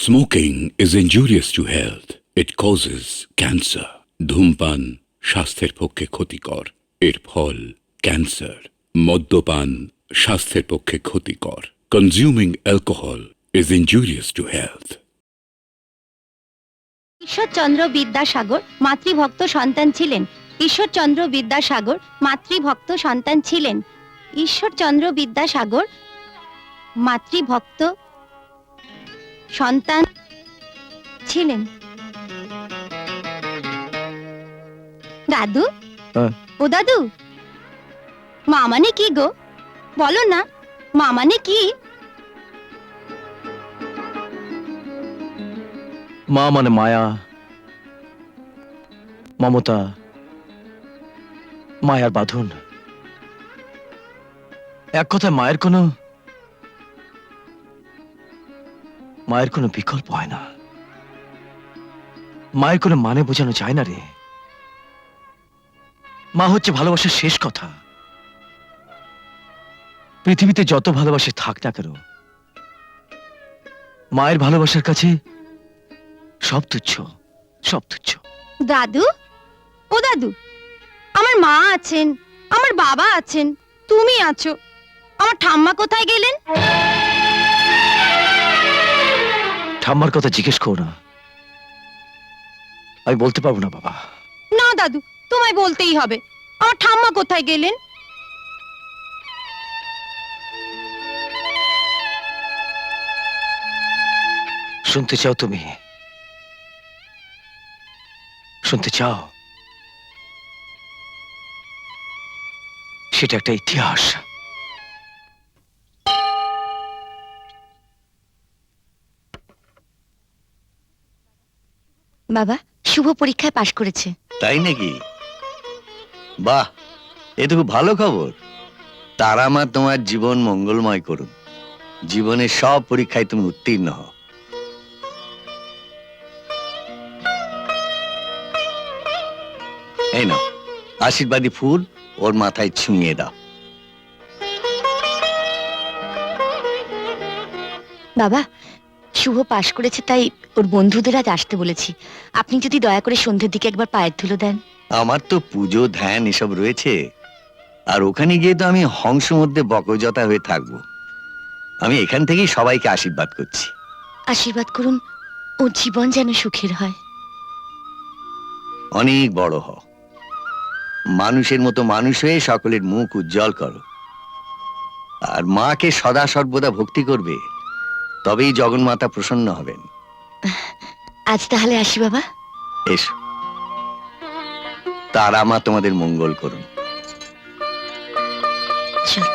Smoking is injurious to health. It causes cancer. ধূমপান স্বাস্থ্যের পক্ষে ক্ষতিকর। এর ফল ক্যান্সার। মদ্যপান স্বাস্থ্যের পক্ষে ক্ষতিকর। Consuming alcohol is injurious to health. Ishwarchandra Vidyasagar মাতৃভক্ত সন্তান ছিলেন। ঈশ্বরচন্দ্র বিদ্যাসাগর মাতৃভক্ত সন্তান ছিলেন। ঈশ্বরচন্দ্র বিদ্যাসাগর মাতৃভক্ত সন্তান ছিলেন। দাদু, ও দাদু, মা মানে কি গো? বলো না, মা মানে কি? মা মানে মায়া, মমতা, মায়ার বাঁধন। এক কথায় মায়ের কোনো বিকল্প হয় না। মায়ের কোনো মানে বোঝানো যায় না রে। মা হচ্ছে ভালোবাসার শেষ কথা। পৃথিবীতে যত ভালোবাসা থাক না কেন, মায়ের ভালোবাসার কাছে সব তুচ্ছ, সব তুচ্ছ। দাদু, ও দাদু, আমার মা আছেন, আমার বাবা আছেন, তুমি আছো, আমার ঠাম্মা কোথায় গেলেন? ঠাম্মার কথা জিজ্ঞেস করো না, আমি বলতে পারবো না বাবা। না দাদু, তোমায় বলতেই হবে, আমার ঠাম্মা কোথায় গেলেন? শুনতে চাও তুমি? শুনতে চাও? সেটা একটা ইতিহাস। বাবা, শুভ পরীক্ষায় পাশ করেছে। তাই নাকি? বাহ, এ তো খুব ভালো খবর। তারা মা তোমার জীবন মঙ্গলময় করুন। জীবনের সব পরীক্ষায় তুমি উত্তীর্ণ হও। এই নাও আশীর্বাদী ফুল, ওর মাথায় ছুঁয়ে দাও। বাবা, শুভ পাশ করেছে তাই ওর বন্ধুদের আজ আসতে বলেছি। আপনি যদি দয়া করে সন্ধ্যের দিকে একবার পায়ের ধুলো দেন। আমার তো পুজো ধ্যান এসব রয়েছে, আর ওখানে গিয়ে তো আমি হংস মধ্যে বকজতা হয়ে থাকবো। আমি এখান থেকেই সবাইকে আশীর্বাদ করছি। আশীর্বাদ করুন ওর জীবন যেন সুখের হয়। অনেক বড় হও, মানুষের মতো মানুষ হয়ে সকলের মুখ উজ্জ্বল করো, আর মাকে সদা সর্বদা ভক্তি করবে, তবেই জগন্মাতা প্রসন্ন হবেন। আজ তাহলে আসি বাবা। এসো, তারা মা তোমাদের মঙ্গল করুন। চল।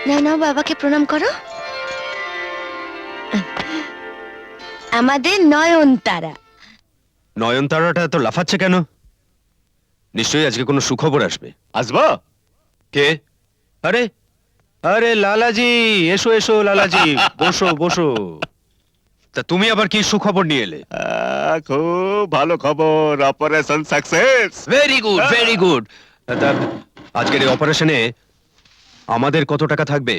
নাও নাও, বাবাকে প্রণাম করো। আমাদের নয়নতারা। নয়নতারাটা এত লাফাচ্ছে কেন? নিশ্চয়ই আজকে কোনো সুখবর আসবে। আসবো? কে? আরে আরে লালাজি, এসো এসো লালাজি, বসো বসো। তা তুমি আবার কি সুখবর নিয়ে এলে? খুব ভালো খবর, operation success. Very good, very good. আজকের এই অপারেশনে আমাদের কত টাকা থাকবে?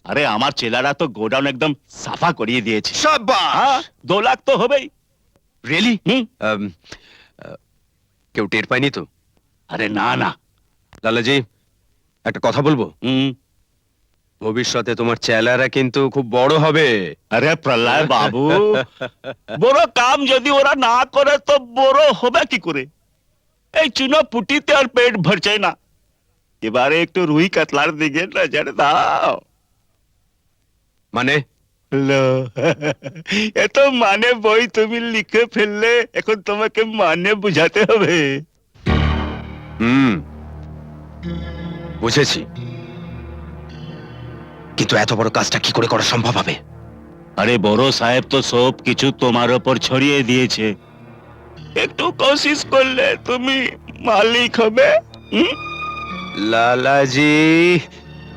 আরে আমার চেলারা তো গোডাউন একদম সাফা করিয়ে দিয়েছে। শাবাশ! 2 লাখ তো হবেই। রিয়েলি? কেউ টের পায়নি তো? আরে না না। লালাজি, একটা কথা বলবো? ভবিষ্যতে তোমার চেলারা কিন্তু খুব বড় হবে। আরে প্রলয় বাবু, বড় কাম যদি ওরা না করে তো বড় হবে কি করে? এই চুনো পুটিতে আর পেট ভরছে না। এবারে একটু রুই কাতলার দিকে নজর দাও। মানে? লো, এত মানে বই তুমি লিখে ফেললে, এখন তোমাকে মানে বুঝাতে হবে। বুঝেছি, কিন্তু এত বড় কাজটা কি করে করা সম্ভব হবে? আরে বড় সাহেব তো সব কিছু তোমার উপর ছড়িয়ে দিয়েছে, একটু কোশিশ করলে তুমি মালিক হবে। লালাজি,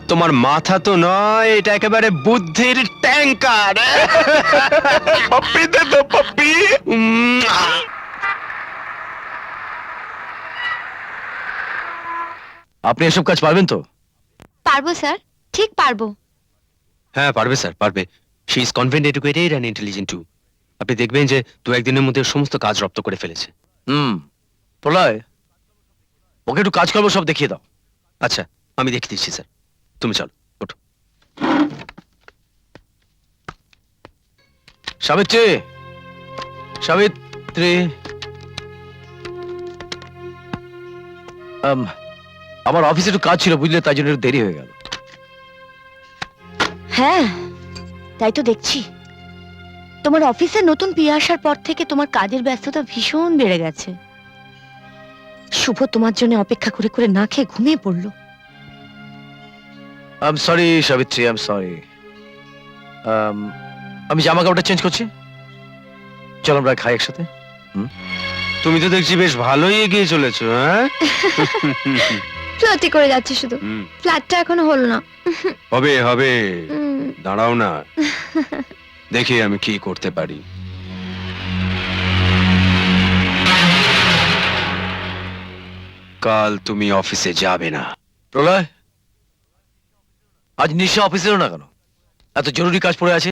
তোমার মাথা তো নয়, এটা একেবারে বুদ্ধির ট্যাঙ্কার। পপ্পি দে তো পপ্পি। আপনি এসব কাজ পারবেন তো? পারবো স্যার, ঠিক পারবো। হ্যাঁ পারবে স্যার, পারবে। She is convent educated and intelligent too. আপনি দেখবেন যে দু একদিনের মধ্যে সমস্ত কাজ রপ্ত করে ফেলেছে। প্রলয়, ওকে একটু কাজ করবো সব দেখিয়ে দাও। আচ্ছা, আমি দেখে দিচ্ছি স্যার, তুমি চলো, ওঠো। সাবিত্রী, সাবিত্রী, আমার অফিসে একটু কাজ ছিল বুঝলে, তাই জন্য একটু দেরি হয়ে গেল। হ্যাঁ, তাই তো দেখছি। তোমার অফিসে নতুন পিয়া আসার পর থেকে তোমার কাজের ব্যস্ততা ভীষণ বেড়ে গেছে। শুভ তোমার জন্য অপেক্ষা করে করে না খেয়ে ঘুমিয়ে পড়লো। I am sorry Savitri, I am sorry. আমি জামা কাপড়টা চেঞ্জ করছি, চল আমরা খাই একসাথে। তুমি তো দেখছি বেশ ভালোই এগিয়ে চলেছো, হ্যাঁ? ফ্ল্যাটে করে যাচ্ছে শুধু, ফ্ল্যাটটা এখনো হলো না। হবে হবে, দাঁড়াও না, দেখি আমি কি করতে পারি। কাল তুমি অফিসে যাবে না। প্রলয়, আজ নিশা অফিসে এলো না কেন? এত জরুরি কাজ পড়ে আছে।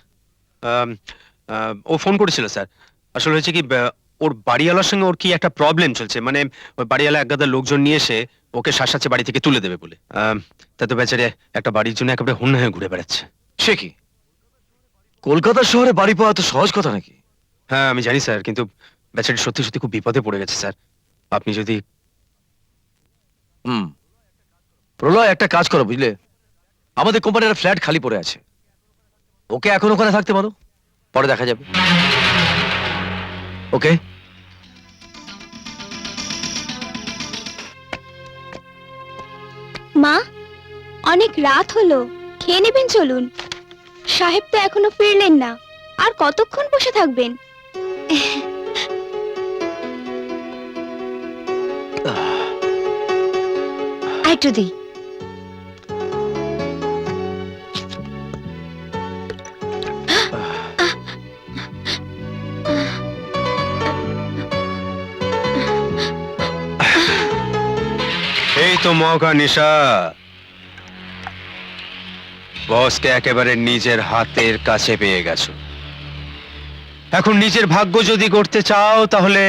ও ফোন করেছিল স্যার। আসলে হয়েছে কি, ওর বাড়িওয়ালার সঙ্গে ওর কি একটা প্রবলেম চলছে, মানে ওই বাড়িওয়ালা এক গাদা লোকজন নিয়ে এসে ওকে শাসাচ্ছে বাড়ি থেকে তুলে দেবে বলে। তা তো বেচারে একটা বাড়ির জন্য একেবারে হন্যা হয়ে ঘুরে বেড়াচ্ছে। সে কি, কলকাতা শহরে বাড়ি পাওয়া তো সহজ কথা নাকি? হ্যাঁ আমি জানি স্যার, কিন্তু বেচারি সত্যি সত্যি খুব বিপদে পড়ে গেছে স্যার। আপনি যদি প্রলয়, একটা কাজ করো বুঝলে, আমাদের কোম্পানির ফ্ল্যাট খালি পড়ে আছে, ওকে এখন ওখানে থাকতে বলো, পরে দেখা যাবে। ওকে? মা, অনেক রাত হলো, খেয়ে নেবেন চলুন। সাহেব তো এখনো ফিরলেন না, আর কতক্ষণ বসে থাকবেন? একটু দিই। এই তো মৌকা নিশা, বসকে একেবারে নিজের হাতের কাছে পেয়ে গেছো। এখন নিজের ভাগ্য যদি করতে চাও তাহলে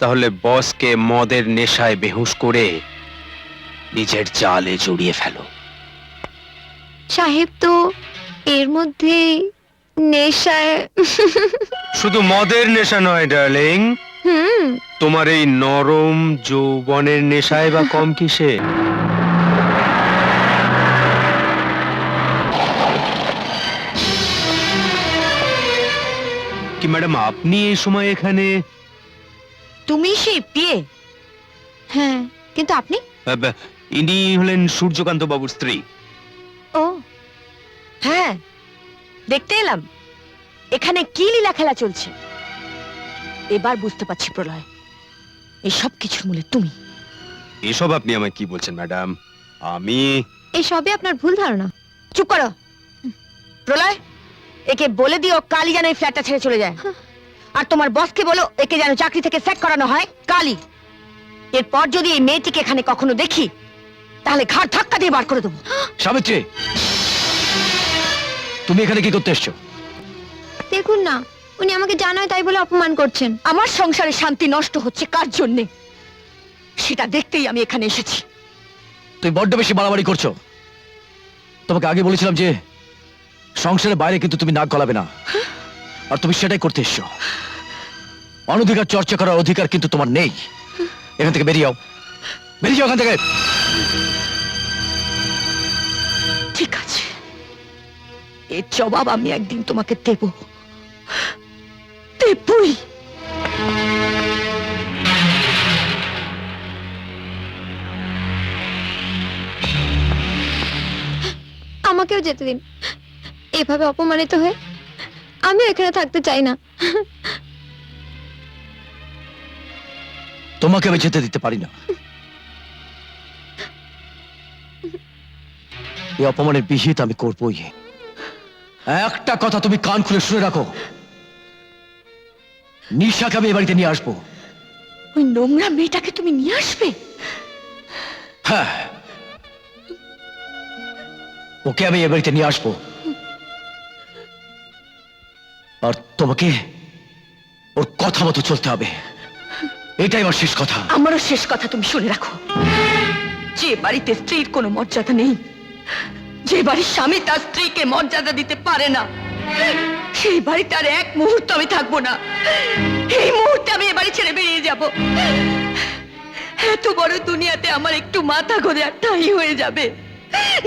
তাহলে বসকে মদের নেশায় বেহুশ করে নিজের জালে জড়িয়ে ফেলো। সাহেব তো এর মধ্যে নেশায়। শুধু মদের নেশা নয় ডার্লিং, তোমার এই নরম যৌবনের নেশায় বা কম কিসে? কি ম্যাডাম, আপনি এই সময় এখানে? তুমি সেই পিয়ে? হ্যাঁ, কিন্তু আপনি? ইনি হলেন সূর্যকান্ত বাবুর স্ত্রী। ও হ্যাঁ, দেখতে এলাম এখানে কি লীলা খেলা চলছে। এবার বুঝতে পারছি প্রলয়, এসব কিছুর মূলে তুমি। এসব আপনি আমায় কি বলছেন ম্যাডাম? আমি এসবে আপনার ভুল ধারণা। চুপ করো প্রলয়, একে বলে দিও কালই যেন এই ফ্ল্যাটটা ছেড়ে চলে যায়। আর তোমার বসকে বলো একে যেন চাকরি থেকে স্যাক করানো হয় কালই। এরপর যদি এই মেয়েটিকে এখানে কখনো দেখি তাহলে ঘাড় ধাক্কা দিয়ে বার করে দেবো। সাবিত্রী, তুমি এখানে কি করতে এসছো? দেখুন না, উনি আমাকে জানায় তাই বলে অপমান করছেন। আমার সংসারে শান্তি নষ্ট হচ্ছে কার জন্যে সেটা দেখতেই আমি এখানে এসেছি। তুমি বড্ড বেশি বাড়াবাড়ি করছো। তোমাকে আগে বলেছিলাম যে সংসারের বাইরে কিন্তু তুমি নাক গলাবে না, আর তুমি সেটাই করতে এসছো। অনধিকার চর্চা করার অধিকার কিন্তু তোমার নেই। এখান থেকে বেরিয়ে যাও, বেরিয়ে যাও এখান থেকে। ঠিক আছে, এর জবাব আমি একদিন তোমাকে দেব, দেবই। আমাকেও যেতে দিন। এভাবে অপমানিত হয়ে আমিও এখানে থাকতে চাই না। তোমাকে আমি যেতে দিতে পারি না। এই অপমানের বিহিত আমি করবই। একটা কথা তুমি কান খুলে শুনে রাখো, নিশাকে আমি এ বাড়িতে নিয়ে আসবো। ওই নোংরা মেয়েটাকে তুমি নিয়ে আসবে? হ্যাঁ, ওকে আমি এ বাড়িতে নিয়ে আসবো। আর তোমাকে ওর কথা মতো চলতে হবে, এটাই আমার শেষ কথা। আমারও শেষ কথা তুমি শুনে রাখো। যে বাড়িতে স্ত্রীর কোনো মর্যাদা নেই, যে বাড়ির স্বামী তার স্ত্রীকে মর্যাদা দিতে পারে না, সেই বাড়িতে আর এক মুহূর্ত আমি থাকবো না। এই মুহূর্তে আমি এ বাড়ি ছেড়ে বেরিয়ে যাব। এত বড় দুনিয়াতে আমার একটু মাথা ঘুরে আর ঠাই হয়ে যাবে,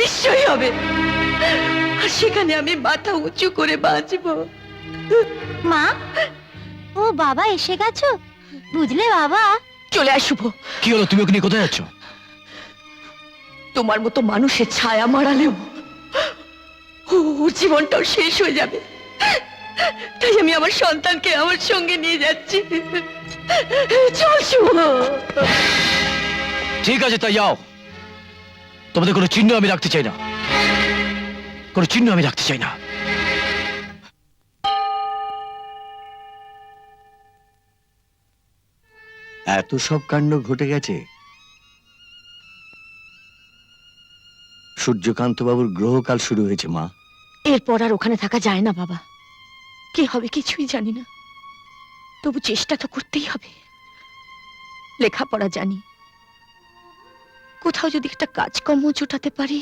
নিশ্চয়ই হবে। আর সেখানে আমি মাথা উঁচু করে বাঁচবো। মা, ও বাবা এসে গেছো, বুঝলে বাবা? চলে আয় শুভ। কি হলো, তুমি ওকে নিয়ে কোথায় যাচ্ছ? তোমার মতো মানুষের ছায়া মারালেও ওর জীবনটাও শেষ হয়ে যাবে, তাই আমি আমার সন্তানকে আমার সঙ্গে নিয়ে যাচ্ছি। চল শুভ। ঠিক আছে, তাই যাও। তোমাদের কোনো চিহ্ন আমি রাখতে চাই না, কোনো চিহ্ন আমি রাখতে চাই না। এত সব কাণ্ড ঘটে গেছে। সূর্যকান্ত বাবুর গ্রহকাল শুরু হয়েছে মা। এরপর আর ওখানে থাকা যায় না বাবা। কি হবে কিছুই জানি না, তবু চেষ্টা তো করতেই হবে। লেখাপড়া জানি, কোথাও যদি একটা কাজকর্ম জোটাতে পারি,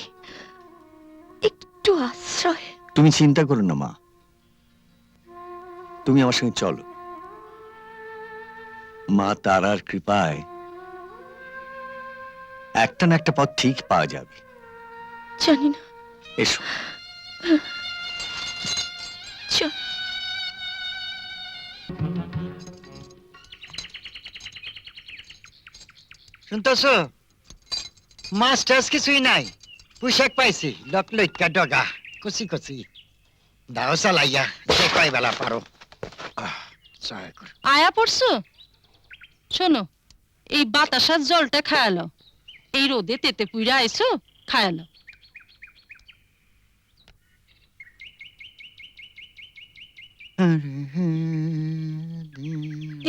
একটু আশ্রয়। তুমি চিন্তা করো না মা, তুমি আমার সঙ্গে চলো। মা তারার কৃপায় একটা না একটা পথ ঠিক পাওয়া যাবে। জানি না, এসো। চল। শুনতেছ? মাছ টাছ কিছুই নাই, পোশাক পাইছি, লক লইকা ডগা কচি কচি। দাও চালাইয়া যে কয় বেলা পারো। জয় গুরু। আয়া পড়ছো? শোনো, এই বাতাসার জলটা খায়ালো, এই রোদে তেতে পুইরা আইছো, খায়ালো।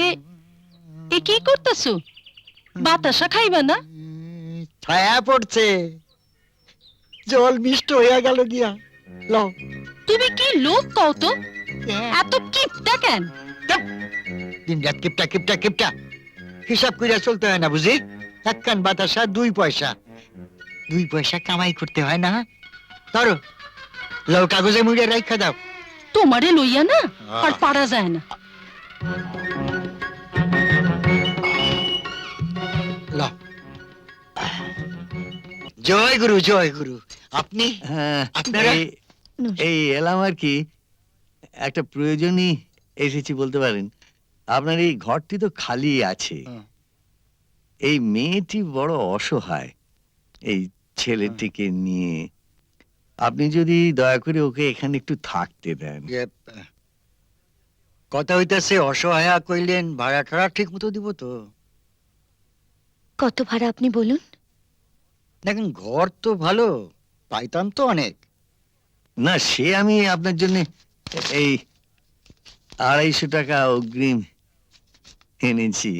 এ এ কি করতেছো? বাতাসা খাইবা না? ছায়া পড়ছে, জল মিষ্ট হইয়া গেল গিয়া। লও। তুমি কি লোক কও তো? এত কিপটা কেন? দিন রাত কিপটা কিপটা কিপটা হিসাব কইরা চলতে হয় না বুঝি? এক কান বাতাসা 2 পয়সা, 2 পয়সা কামাই করতে হয় না। ধরো, লও, কাগজে মুড়ে রাখা দাও। তোমারে লইয়া না আর পারা যায় না। লও। জয় গুরু, জয় গুরু। আপনি হ্যাঁ, আপনারা? এই এলাম আর কি, একটা প্রয়োজনই এসেছি বলতে পারেন। আপনার এই ঘরটি তো খালি আছে। হুম। এই মেয়েটি বড় অসহায়, এই ছেলেটিকে নিয়ে আপনি যদি দয়া করে ওকে এখানে একটু থাকতে দেন। কথা হইতাছে অসহায়া কইলেন, ভাড়া টাড়া ঠিক মতো দিব তো? কত ভাড়া আপনি বলুন? দেখেন, ঘর তো ভালো, পাইতাম তো অনেক। না, সে আমি আপনার জন্য এই 250 টাকা অগ্রিম এনেছি।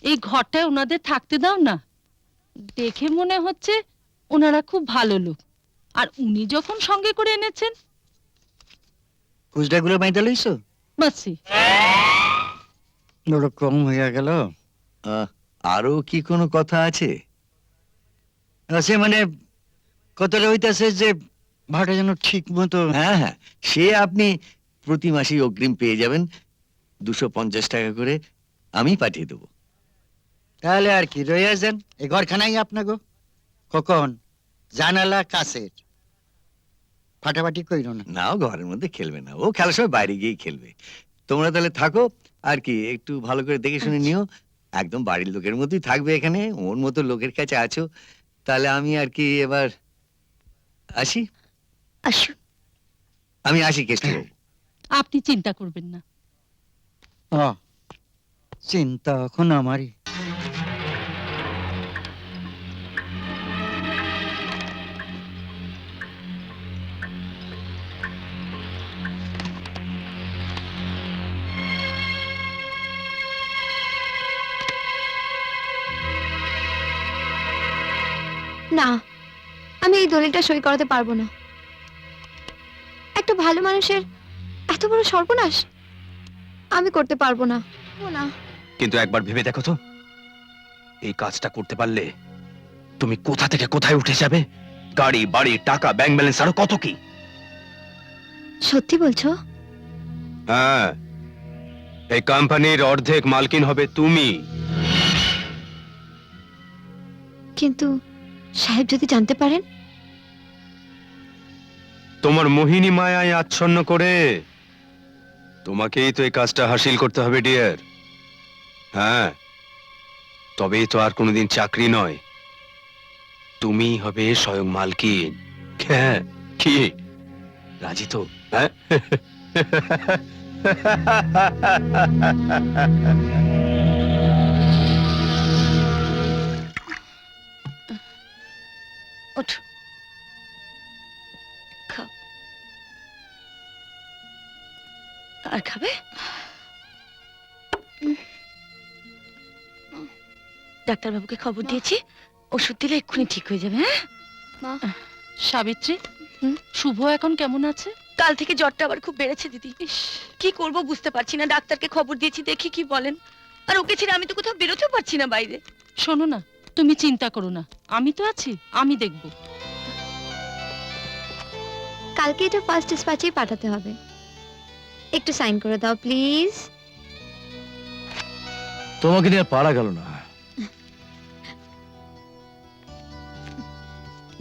এই ঘরটায় ওনাদের থাকতে দাও না, দেখে মনে হচ্ছে ওনারা খুব ভালো লোক। আর উনি যখন সঙ্গে করে এনেছেন, খুচরা গুলো বাইতে লইছো? বাসি। বড় কম হইয়া গেল। আরো কি কোনো কথা আছে? আছে মানে, কথাটা হইতাছে যে ভাড়া যেন ঠিক মতো। হ্যাঁ হ্যাঁ, সে আপনি প্রতি মাসেই অগ্রিম পেয়ে যাবেন, 250 টাকা করে আমি পাঠিয়ে দেবো। তাহলে আর কি, রইয়া যান। এই ঘরখানাই আপনাগো। কখন জানালা কাছের, ফাটাফাটি কইরো না। নাও, ঘরের মধ্যে খেলবে না, ও খেলার সময় বাইরে গিয়েই খেলবে। তোমরা তাহলে থাকো, আর কি একটু ভালো করে দেখে শুনে নিও। একদম বাড়ির লোকের মতোই থাকবে এখানে, ওর মতো লোকের কাছে আছো। তাহলে আমি আর কি এবার আসি। আসুন। আমি আসি কেষ্টবাবু। আপনি চিন্তা করবেন না। চিন্তা এখন আমারই। না, আমি এই দলিলটা সই করাতে পারবো না। একটা ভালো মানুষের এত বড় সর্বনাশ। আমি করতে পারবো না না কিন্তু একবার ভেবে দেখো তো, এই কাজটা করতে পারলে তুমি কোথা থেকে কোথায় উঠে যাবে, গাড়ি বাড়ি টাকা ব্যাংক ব্যালেন্স আরো কত কি। সত্যি বলছো? হ্যাঁ, এই কোম্পানির অর্ধেক মালকিন হবে তুমি। কিন্তু সাহেব যদি জানতে পারেন? তোমার মোহিনী মায়ায় আচ্ছন্ন করে তোমাকেই তো এই কাজটা হাসিল করতে হবে ডিয়ার। হ্যাঁ, তবেই তো আর কোনোদিন চাকরি নয়, তুমি হবে স্বয়ং মালকিন। হ্যাঁ, কি রাজি তো? হ্যাঁ ওঠ, খাও। আর খাবে? ডাক্তারবাবুকে খবর দিয়েছি, ওষুধ দিলে এক্ষুনি ঠিক হয়ে যাবে। হ্যাঁ মা। সাবিত্রী, হুম? শুভ এখন কেমন আছে? কাল থেকে জ্বরটা আবার খুব বেড়েছে দিদি। কি করব বুঝতে পারছি না, ডাক্তারকে খবর দিয়েছি, দেখি কি বলেন। আর ওকে ছেড়ে আমি তো কোথাও বেরোতেও পারছি না বাইরে। শোনো না, তুমি চিন্তা করো না, আমি তো আছি, আমি দেখব। কালকে এটা ফার্স্ট ডিসপ্যাচেই পাঠাতে হবে, একটু সাইন করে দাও প্লিজ। তোমাকে নিয়ে আর পারা গেল না।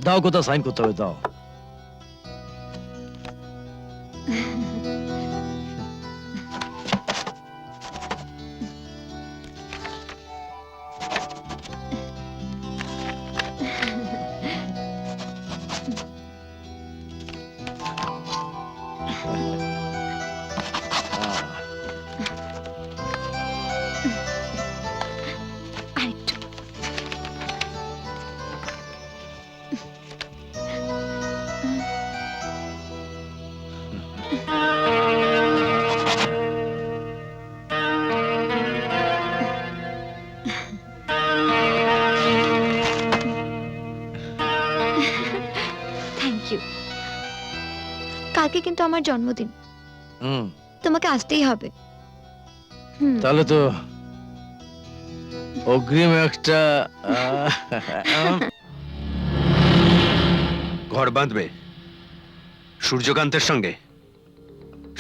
দাও, কোথাও সাইন করতে হবে, দাও। আরেকটু। Thank you. কালকে কিন্তু আমার জন্মদিন, হুম, তোমাকে আসতেই হবে। হুম। তাহলে তো অগ্রিম একটা ঘর বাঁধবে সূর্যকান্তের সঙ্গে,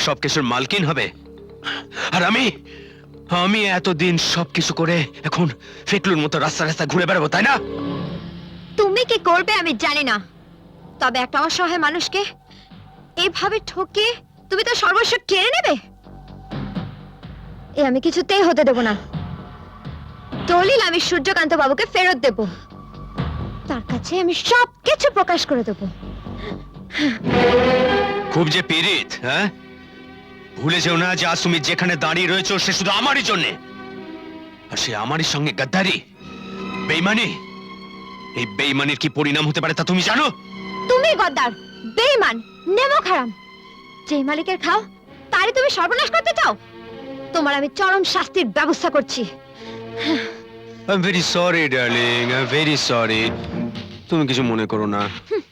সবকিছুর মালকিন হবে। আর আমি আমি এতদিন সবকিছু করে এখন ফেকলুর মতো রাস্তা রাস্তা ঘুরে বেড়াবো, তাই না? তুমি কি করবে আমি জানি না, তবে একটা অসহায় মানুষকে এইভাবে ঠকে তুমি তো সর্বস্ব কেড়ে নেবে, এ আমি কিছুতেই হতে দেব না। দলিল আমি সূর্যকান্ত বাবুকে ফেরত দেব, তার কাছে আমি সবকিছু প্রকাশ করে দেব। খুব যে পীড়িত, হ্যাঁ? ভুলে যেও না যে আজ তুমি যেখানে দাঁড়িয়ে রয়েছো সে শুধু আমারই জন্যে, আর সে আমারই সঙ্গে গাদ্দারি, বেইমানি। এই বেইমানির কি পরিণাম হতে পারে তা তুমি জানো? তুমি গদ্দার, বেঈমান, নেমো খারাম। যে মালিকের খাও তারই তুমি সর্বনাশ করতে চাও, তোমার আমি চরম শাস্তির ব্যবস্থা করছি। I'm very sorry, darling. I'm very sorry. তুমি কিছু মনে করো না,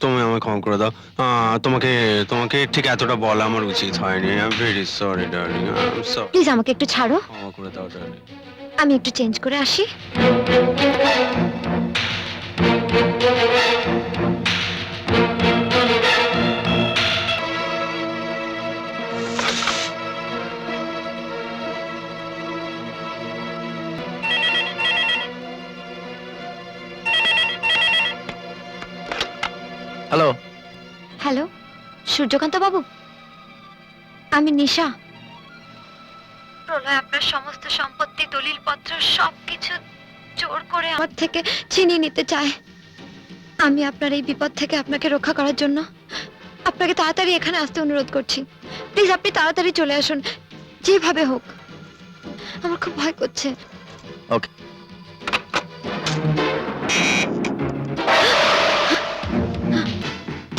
তুমি আমায় ক্ষমা করে দাও। তোমাকে তোমাকে ঠিক এতটা বলা আমার উচিত হয়নি। I'm very sorry, darling. I'm sorry. Please আমাকে একটু ছাড়ো, ক্ষমা করে দাও, darling. আমি একটু চেঞ্জ করে আসি। হ্যালো, হ্যালো, সূর্যকান্ত বাবু, আমি নিশা। প্রলয় আপনার সমস্ত সম্পত্তি, দলিলপত্র সবকিছু জোর করে আমার থেকে ছিনিয়ে নিতে চায়। আমি আপনার এই বিপদ থেকে আপনাকে রক্ষা করার জন্য আপনাকে তাড়াতাড়ি এখানে আসতে অনুরোধ করছি। প্লিজ আপনি তাড়াতাড়ি চলে আসুন, যেভাবে হোক। আমার খুব ভয় করছে। ওকে।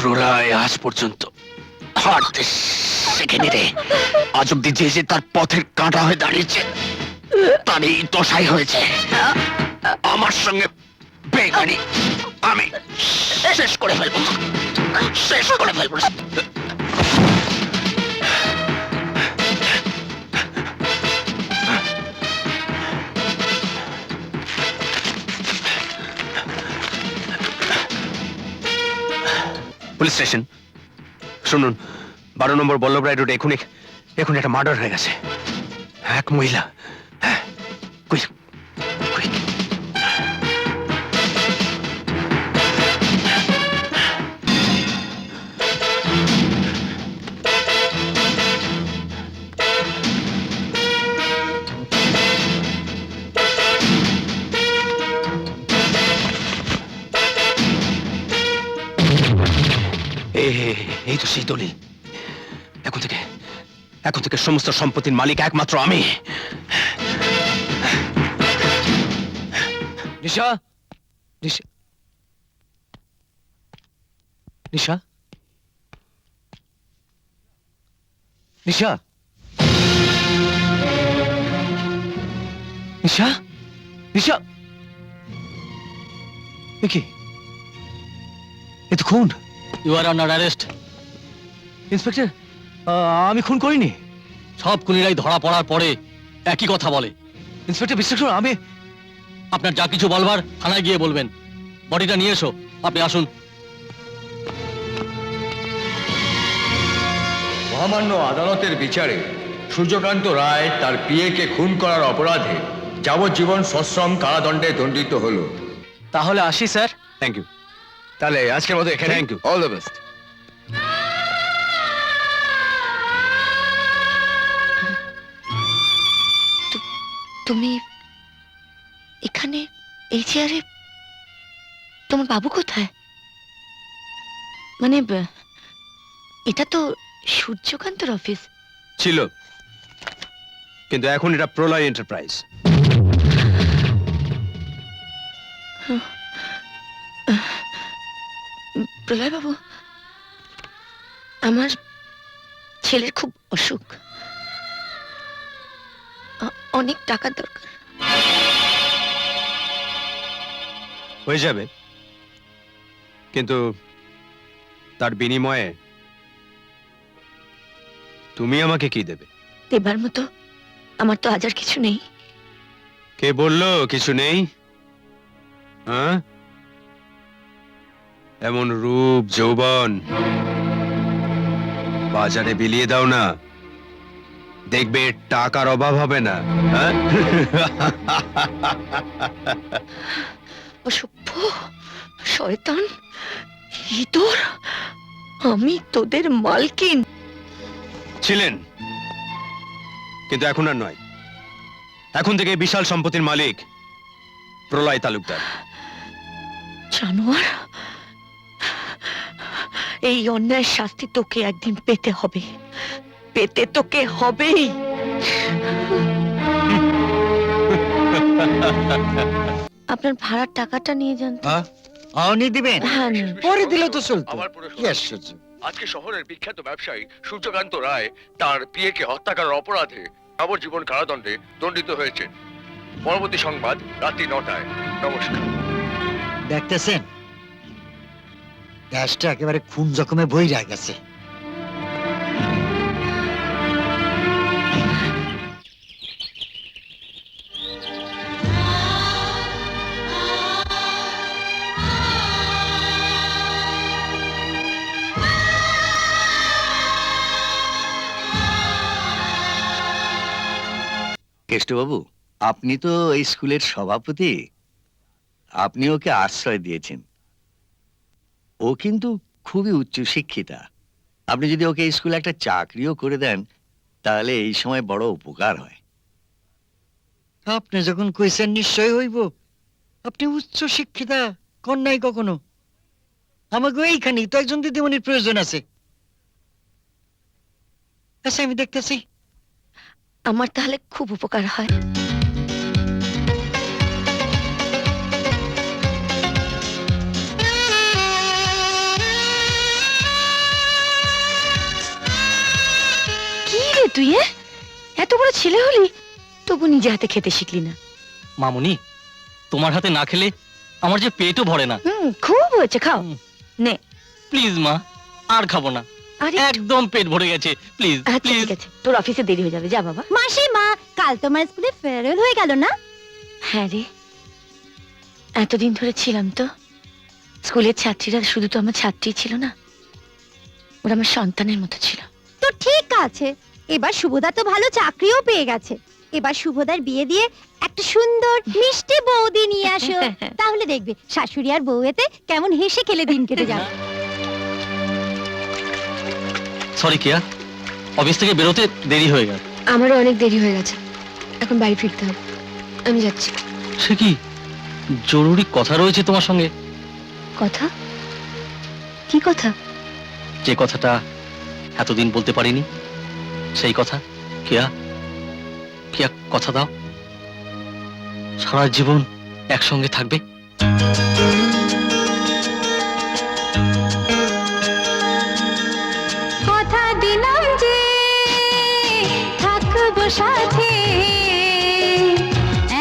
প্রলয় আজ পর্যন্ত হাঁটতে শেখেনি রে, আজ অব্দি যে যে তার পথের কাঁটা হয়ে দাঁড়িয়েছে তারই দশাই হয়েছে। আমার সঙ্গে বেগানি আমি শেষ করে ফেলবো, শেষ করে ফেলবো। Police station. শুনুন, 12 নম্বর বল্লভ রায় রোডে এখন একটা মার্ডার হয়ে গেছে। এক মহিলা। হ্যাঁ, কুইক কুইক। এই তো সেই দলিল। এখন থেকে সমস্ত সম্পত্তির মালিক একমাত্র আমি। নিশা, নিশা, নিশা, নিশা, নিশা, নিশা, কি? এ তো খুন। You are under arrest. Inspector, আমি খুন করিনি। সব খুনিরাই ধরা পড়ার পরে একই কথা বলে। ইন্সপেক্টর বিশ্বাস করুন, আমি আপনার যা কিছু বলবার থানায় গিয়ে বলবেন। বডিটা নিয়ে এসো, আপনি আসুন। মহামান্য আদালতের বিচারে সূর্যকান্ত রায় তার পিএকে খুন করার অপরাধে যাবজ্জীবন সশ্রম কারাদণ্ডে দণ্ডিত হলো। তাহলে আসি স্যার। Thank you. তাহলে আজকের মতো এখানে। Thank you, all the best. তুমি এখানে এই চেয়ারে? তোমার বাবু কোথায়? মানে এটা তো সূর্যকান্তর অফিস। ছিল, কিন্তু এখন এটা প্রলয় এন্টারপ্রাইজ। প্রলয় বাবু, আমার ছেলের খুব অসুখ, অনেক টাকার দরকার। হয়ে যাবে, কিন্তু তার বিনিময়ে তুমি আমাকে কি দেবে? দেবার মতো আমার তো আজ আর কিছু নেই। কে বললো কিছু নেই? হ্যাঁ, এমন রূপ যৌবন বাজারে বিলিয়ে দাও না, দেখবে টাকার অভাব হবে না। হ্যাঁ? অসভ্য, শয়তান, ইঁদুর, আমি তোদের মালকিন। ছিলেন, কিন্তু এখন আর নয়। এখন থেকে বিশাল সম্পত্তির মালিক প্রলয় তালুকদার। জানোয়ার, এই অন্যায়ের শাস্তি তোকে একদিন পেতে হবে, পেতে তোকে হবেই। আপনার ভাড়ার টাকাটা নিয়ে যান তো। আওনি দিবেন? হ্যাঁ, নিন। পরে দিলে তো চলতো। আমার পুরো কি আশ্চর্য। আজকে শহরের বিখ্যাত ব্যবসায়ী সূর্যকান্ত রায় তার পিএকে হত্যা করার অপরাধে যাবজ্জীবন কারাদণ্ডে দণ্ডিত হয়েছেন। পরবর্তী সংবাদ রাত্রি 9টায়। নমস্কার। দেখতেছেন, দেশটা একেবারে খুন জখমে বইরা গেছে। কেষ্টবাবু, আপনি তো এই স্কুলের সভাপতি, আপনি ওকে আশ্রয় দিয়েছেন। ও কিন্তু খুবই উচ্চ শিক্ষিতা। আপনি যদি ওকে এই স্কুলে একটা চাকরিও করে দেন, তাহলে এই সময় বড় উপকার হয়। আপনি যখন কইছেন নিশ্চয় হইব। আপনি উচ্চ শিক্ষিতা কন্যাই কখনো? আমাকে এইখানেই তো একজন দিদিমণির প্রয়োজন আছে। আচ্ছা, আমি দেখতেছি। আমার তাহলে খুব উপকার হয়। কি রে তুই, এত বড় ছেলে হলি, তবু নিজে হাতে খেতে শিখলি না। মামুনি, তোমার হাতে না খেলে আমার যে পেটও ভরে না। খুব হয়েছে, খাও। নে। প্লিজ মা, আর খাবো না, আরে একদম পেট ভরে গেছে। প্লিজ আচ্ছা, প্লিজ। ঠিক আছে, তোর অফিসে দেরি হয়ে যাবে, যা বাবা। মাসি মা, কাল তোমার স্কুলে ফেয়ারওয়েল হয়ে গেল না? হ্যাঁ রে, এতদিন ধরে ছিলাম তো। স্কুলের ছাত্রীরা শুধু তো আমার ছাত্রী ছিল না, ওরা আমার সন্তানের মতো ছিল। তো ঠিক আছে, এবার শুভদা তো ভালো চাকরিও পেয়ে গেছে। এবার শুভদার বিয়ে দিয়ে একটা সুন্দর মিষ্টি বৌদি নিয়ে আসো, তাহলে দেখবে শাশুড়ি আর বউয়েতে কেমন হেসে খেলে দিন কেটে যাবে। সরি কেয়া, অফিস থেকে বেরোতে দেরি হয়ে গেল। আমারও অনেক দেরি হয়ে গেছে, এখন বাড়ি ফিরতে হবে। আমি যাচ্ছি। সে কি জরুরি কথা রয়েছে তোমার সঙ্গে? কথা? কি কথা? যে কথাটা এতদিন বলতে পারিনি, সেই কথা। কেয়া, কেয়া কথা দাও, সারা জীবন একসঙ্গে থাকবে। কথা দিলাম যে থাকবো সাথে,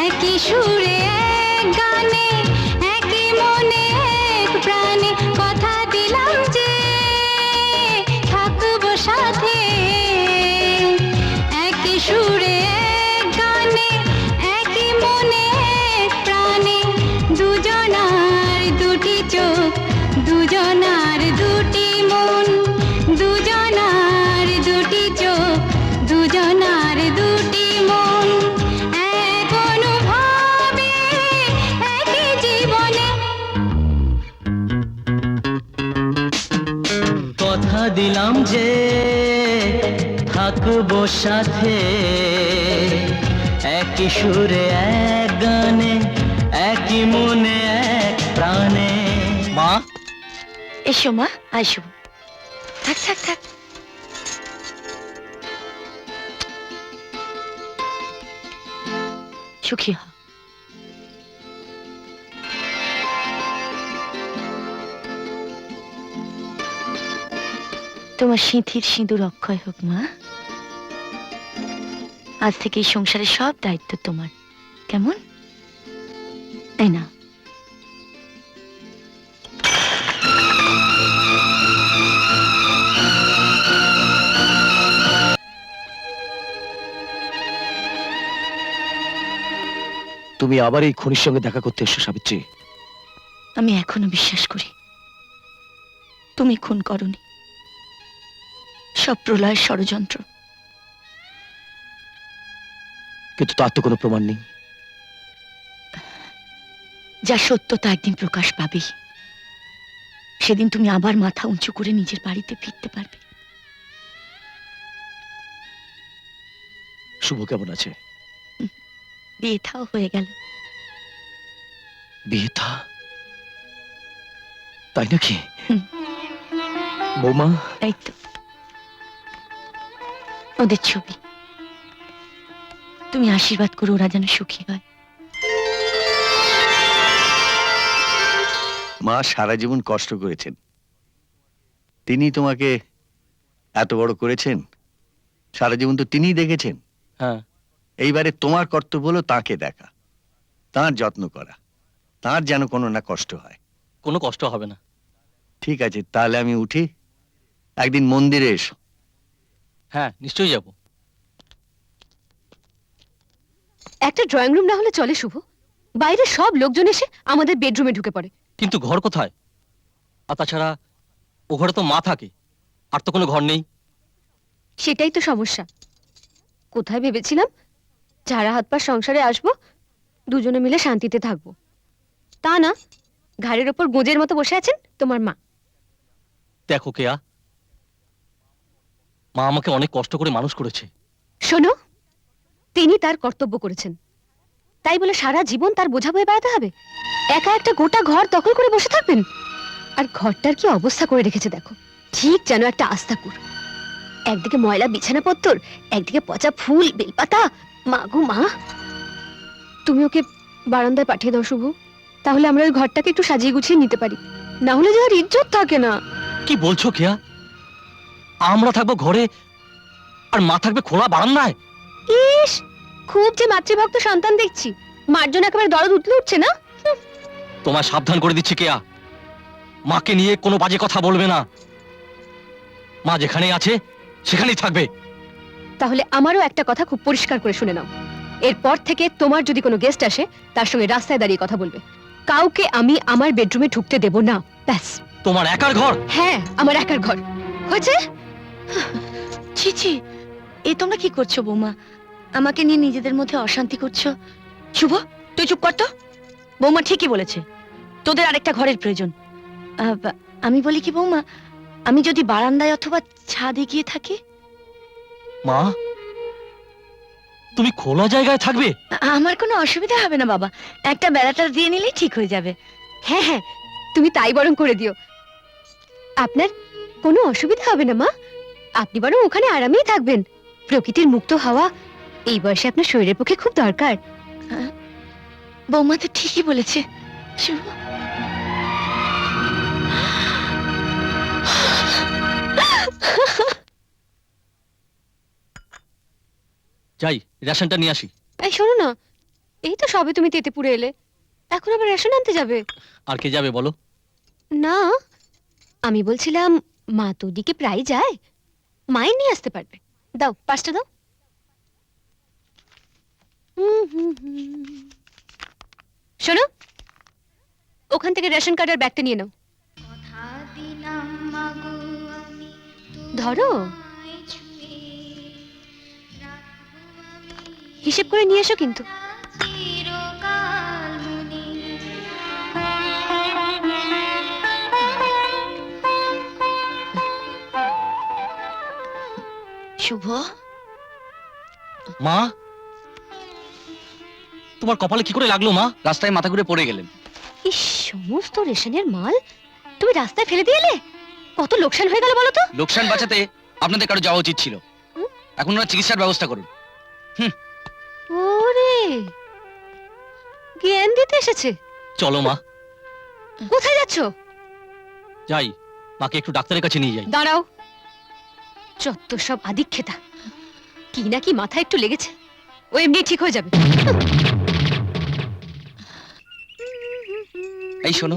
একই সুরে এক গানে, একই মনে এক প্রাণে। কথা দিলাম যে থাকবো সাথে, একই সুরে এক গানে, একই মনে এক প্রাণে। দুজনার দুটি চোখ, দুজনার দুটি মন, দুজনার দুটি চোখ, দুজনার দুটি মন। এক অনুভবে, একই জীবনে। কথা দিলাম যে থাকবো সাথে, একই সুরে এক গানে, একই মনে এক প্রাণে। মা, এসো মা, আসো। থাক থাক থাক। সুখী হ। তোমার সিঁথির সিঁদুর অক্ষয় হোক মা। আজ থেকে এই সংসারের সব দায়িত্ব তোমার, কেমন? তাই না? তুমি আবার এই খনির সঙ্গে দেখা করতে এসো সাবিত্রী। আমি এখনো বিশ্বাস করি তুমি খুন করনি, সব প্রলয়ের ষড়যন্ত্র। কিন্তু তার তো কোনো প্রমাণ নেই। যা সত্য তা একদিন প্রকাশ পাবে। সেদিন তুমি আবার মাথা উঁচু করে নিজের বাড়িতে ফিরতে পারবে। শুভ কেমন আছে? বিয়ে থাও হয়ে গেল। বিয়ে থা? তাই নাকি? হুম। বৌমা? তাই তো, ওদের ছবি। তুমি আশীর্বাদ করো ওরা যেন সুখী হয়। মা সারা জীবন কষ্ট করেছেন, তিনি তোমাকে এত বড় করেছেন, সারা জীবন তো তিনিই দেখেছেন। হ্যাঁ, এইবারে তোমার কর্তব্য হলো তাকে দেখা, তার যত্ন করা, তার যেন কোনো না কষ্ট হয়। কোনো কষ্ট হবে না। ঠিক আছে, তাহলে আমি উঠি। একদিন মন্দিরে এসো। হ্যাঁ, নিশ্চয়ই যাব। একটা ড্রয়িং রুম না হলে চলে শুভ? বাইরে সব লোকজন এসে আমাদের বেডরুমে ঢুকে পড়ে। কিন্তু ঘর কোথায়? আর তাছাড়া ও ঘরে তো মা থাকে, আর তো কোনো ঘর নেই। সেটাই তো সমস্যা। কোথায় ভেবেছিলাম যারা হাত পা সংসারে আসবো, দুজনে মিলে শান্তিতে থাকবো। তা না, ঘাড়ের ওপর গোঁজের মতো বসে আছেন তোমার মা। দেখো কেয়া, মা আমাকে অনেক কষ্ট করে মানুষ করেছে। শোনো, তিনি তার কর্তব্য করেছেন, তাই বলে সারা জীবন তার বোঝা বয়ে বেড়াতে হবে? একা একটা গোটা ঘর দখল করে বসে থাকবেন? আর ঘরটার কি অবস্থা করে রেখেছে দেখো, ঠিক যেন একটা আস্তাকুর। একদিকে ময়লা বিছানাপত্তর, একদিকে পচা ফুল বেলপাতা। মা গো মা, তুমি ওকে বারান্দায় পাঠিয়ে দাও শুভ, তাহলে আমরা ওই ঘরটাকে একটু সাজিয়ে গুছিয়ে নিতে পারি। না হলে যে আর ইজ্জত থাকে না। কি বলছো কেয়া? আমরা থাকবো ঘরে আর মা থাকবে খোলা বারান্দায়? ইস, খুব যে মাতৃভক্ত সন্তান দেখছি, মার জন্য একেবারে দরদ উতলে উঠছে না? তোমায় সাবধান করে দিচ্ছি কেয়া, মাকে নিয়ে কোনো বাজে কথা বলবে না। মা যেখানেই আছে সেখানেই থাকবে। তাহলে আমারও একটা কথা খুব পরিষ্কার করে শুনে নাও, এরপর থেকে তোমার যদি কোনো গেস্ট আসে তার সঙ্গে রাস্তায় দাঁড়িয়ে কথা বলবে। কাউকে আমি আমার বেডরুমে ঢুকতে দেব না, ব্যাস। তোমার একার ঘর? হ্যাঁ, আমার একার ঘর। হয়েছে? ছি ছি, এই তোমরা কি করছো বৌমা? আমাকে নিয়ে নিজেদের মধ্যে অশান্তি করছো। শুভ, তুই চুপ কর তো। বৌমা ঠিকই বলেছে, তোদের আরেকটা ঘরের প্রয়োজন। আমি বলি কি বৌমা, আমি যদি বারান্দায় অথবা ছাদে গিয়ে থাকি? মা তুমি খোলা জায়গায় থাকবে? আমার কোনো অসুবিধা হবে না বাবা, একটা বেড়াটা দিয়ে নিলেই ঠিক হয়ে যাবে। হ্যাঁ হ্যাঁ, তুমি তাই বরং করে দিও। আপনার কোনো অসুবিধা হবে না মা, আপনি বরং ওখানে আরামেই থাকবেন। প্রকৃতির মুক্ত হাওয়া এই বয়সে আপনার শরীরের পক্ষে খুব দরকার। বৌমা তো ঠিকই বলেছে। শুভ, যাই রেশনটা নিয়ে আসি। এই শোনো না, এই তো সবে তুমি তেতেপুরে এলে, এখন আবার রেশন আনতে যাবে? আর কে যাবে বলো? না, আমি বলছিলাম মা তো ওদিকে প্রায় যায়, মাই নিয়ে আসতে পারবে। দাও, পাঁচটা দাও। শোনো, ওখান থেকে রেশন কার্ডের ব্যাগটা নিয়ে নাও। ধরো, হিসেব করে নিয়ে এসো কিন্তু। শুভ, মা তোমার কপালে কি করে লাগলো মা? রাস্তায় মাথা ঘুরে পড়ে গেলেন। এই সমস্ত রেশনের মাল তুমি রাস্তায় ফেলে দিয়ে এলে, কত লোকসান হয়ে গেল বলো তো। লোকসান বাঁচাতে আপনাদের কারো যাওয়া উচিত ছিল। এখন ওরা চিকিৎসার ব্যবস্থা করুন। ওরে, জ্ঞান দিতে এসেছে। চলো মা, কোথায় যাচ্ছো? যাই মাকে একটু ডাক্তারের কাছে নিয়ে যাই। দাঁড়াও, যত সব আদিক্ষেতা, কি নাকি মাথায় একটু লেগেছে, ও এমনি ঠিক হয়ে যাবে। এই শোনো,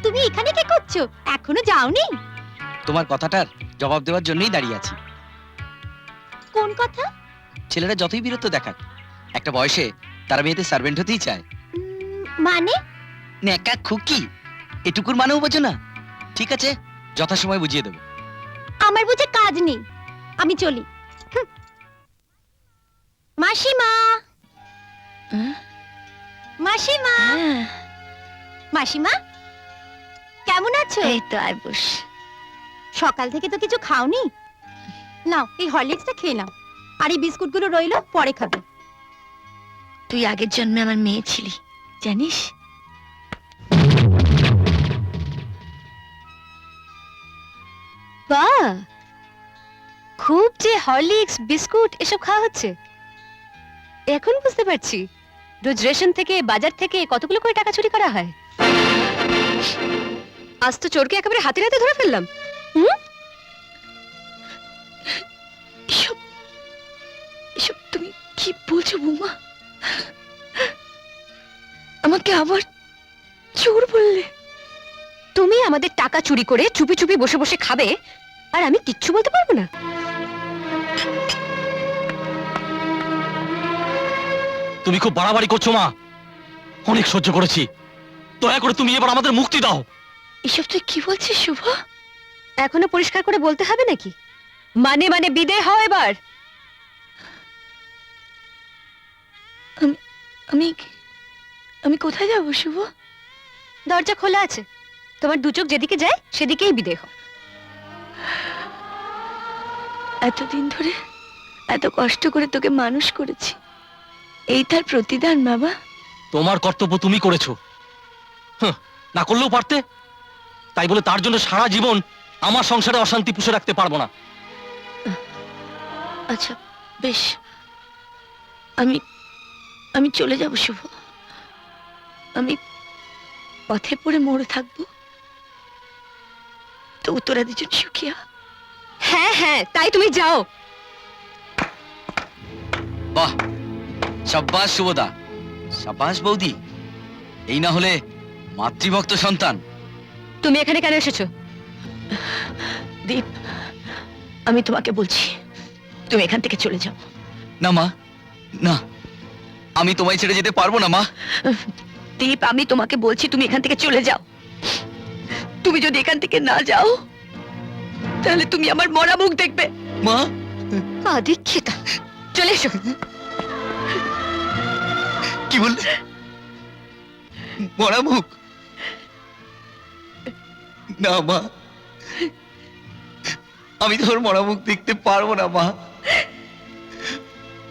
তুমি এখানে কি করছো? এখনো যাওনি? তোমার কথাটার জবাব দেওয়ার জন্যই দাঁড়িয়ে আছি। কোন কথা? ছেলেরা যতই বিরক্ত দেখাক, একটা বয়সে তারা মেয়েদের সার্ভেন্ট হতেই চায়। মানে? নেকা খুকি, এটুকুর মানেও বোঝো না? ঠিক আছে, যথাসময় বুঝিয়ে দেবো। আমার বুঝে কাজ নেই, আমি চলি। মাসিমা, মাসিমা, মাসিমা, কেমন আছো? এই তো আয় বস। সকাল থেকে তো কিছু খাওনি, নাও এই হরলিক্সটা খেয়ে নাও, আর এই বিস্কুটগুলো রইলো, পরে খাবে। তুই আগের জন্মে আমার মেয়ে ছিলি, জানিস? বাহ, খুব যে হরলিক্স বিস্কুট এসব খাওয়া হচ্ছে, এখন বুঝতে পারছি রোজ রেশন থেকে বাজার থেকে কতগুলো করে টাকা চুরি করা হয়। আজ তো চোরকে একেবারে হাতে নাতে ধরে ফেললাম। এসব এসব তুমি কি বলছো বৌমা? আমাকে আবার চোর বললে? তুমি আমাদের টাকা চুরি করে চুপি চুপি বসে বসে খাবে, আর আমি কিচ্ছু বলতে পারবো না? তুমি খুব বাড়াবাড়ি করছো মা, অনেক সহ্য করেছি, দয়া করে তুমি এবার আমাদের মুক্তি দাও। এসব তুই কি বলছিস শুভ? এখনো পরিষ্কার করে বলতে হবে নাকি? মানে মানে বিদায় হও এবার। আমি আমি কোথায় যাবো শুভ? দরজা খোলা আছে, তোমার দু চোখ যেদিকে যায় সেদিকেই বিদায় হও। এতদিন ধরে এত কষ্ট করে তোকে মানুষ করেছি, এই তার প্রতিদান বাবা? তোমার কর্তব্য তুমি করেছো, না করলেও পারতে। তাই বলে তার জন্য সারা জীবন আমার সংসারে অশান্তি পুষে রাখতে পারবো না। আচ্ছা বেশ, আমি আমি চলে যাব শুভ। আমি পথে পড়ে মরে থাকবো, তো তোরা দুজন সুখিয়া। হ্যাঁ হ্যাঁ, তাই তুমি যাও। বাহ, সাব্বাস শুভদা, সাব্বাস বৌদি, এই না হলে মাতৃভক্ত সন্তান। তুমি এখানে কেন এসেছো? দীপ, আমি তোমাকে বলছি, তুমি এখান থেকে চলে যাও। না মা, না, আমি তোমায় ছেড়ে যেতে পারবো না মা। দীপ, আমি তোমাকে বলছি তুমি এখান থেকে চলে যাও। তুমি যদি এখান থেকে না যাও তাহলে তুমি আমার মরা মুখ দেখবে। মা আদিক্ষিতা, চলে এসো। কি বললে? মরা মুখ? না মা, আমি তোর মরা মুখ দেখতে পারবো না মা,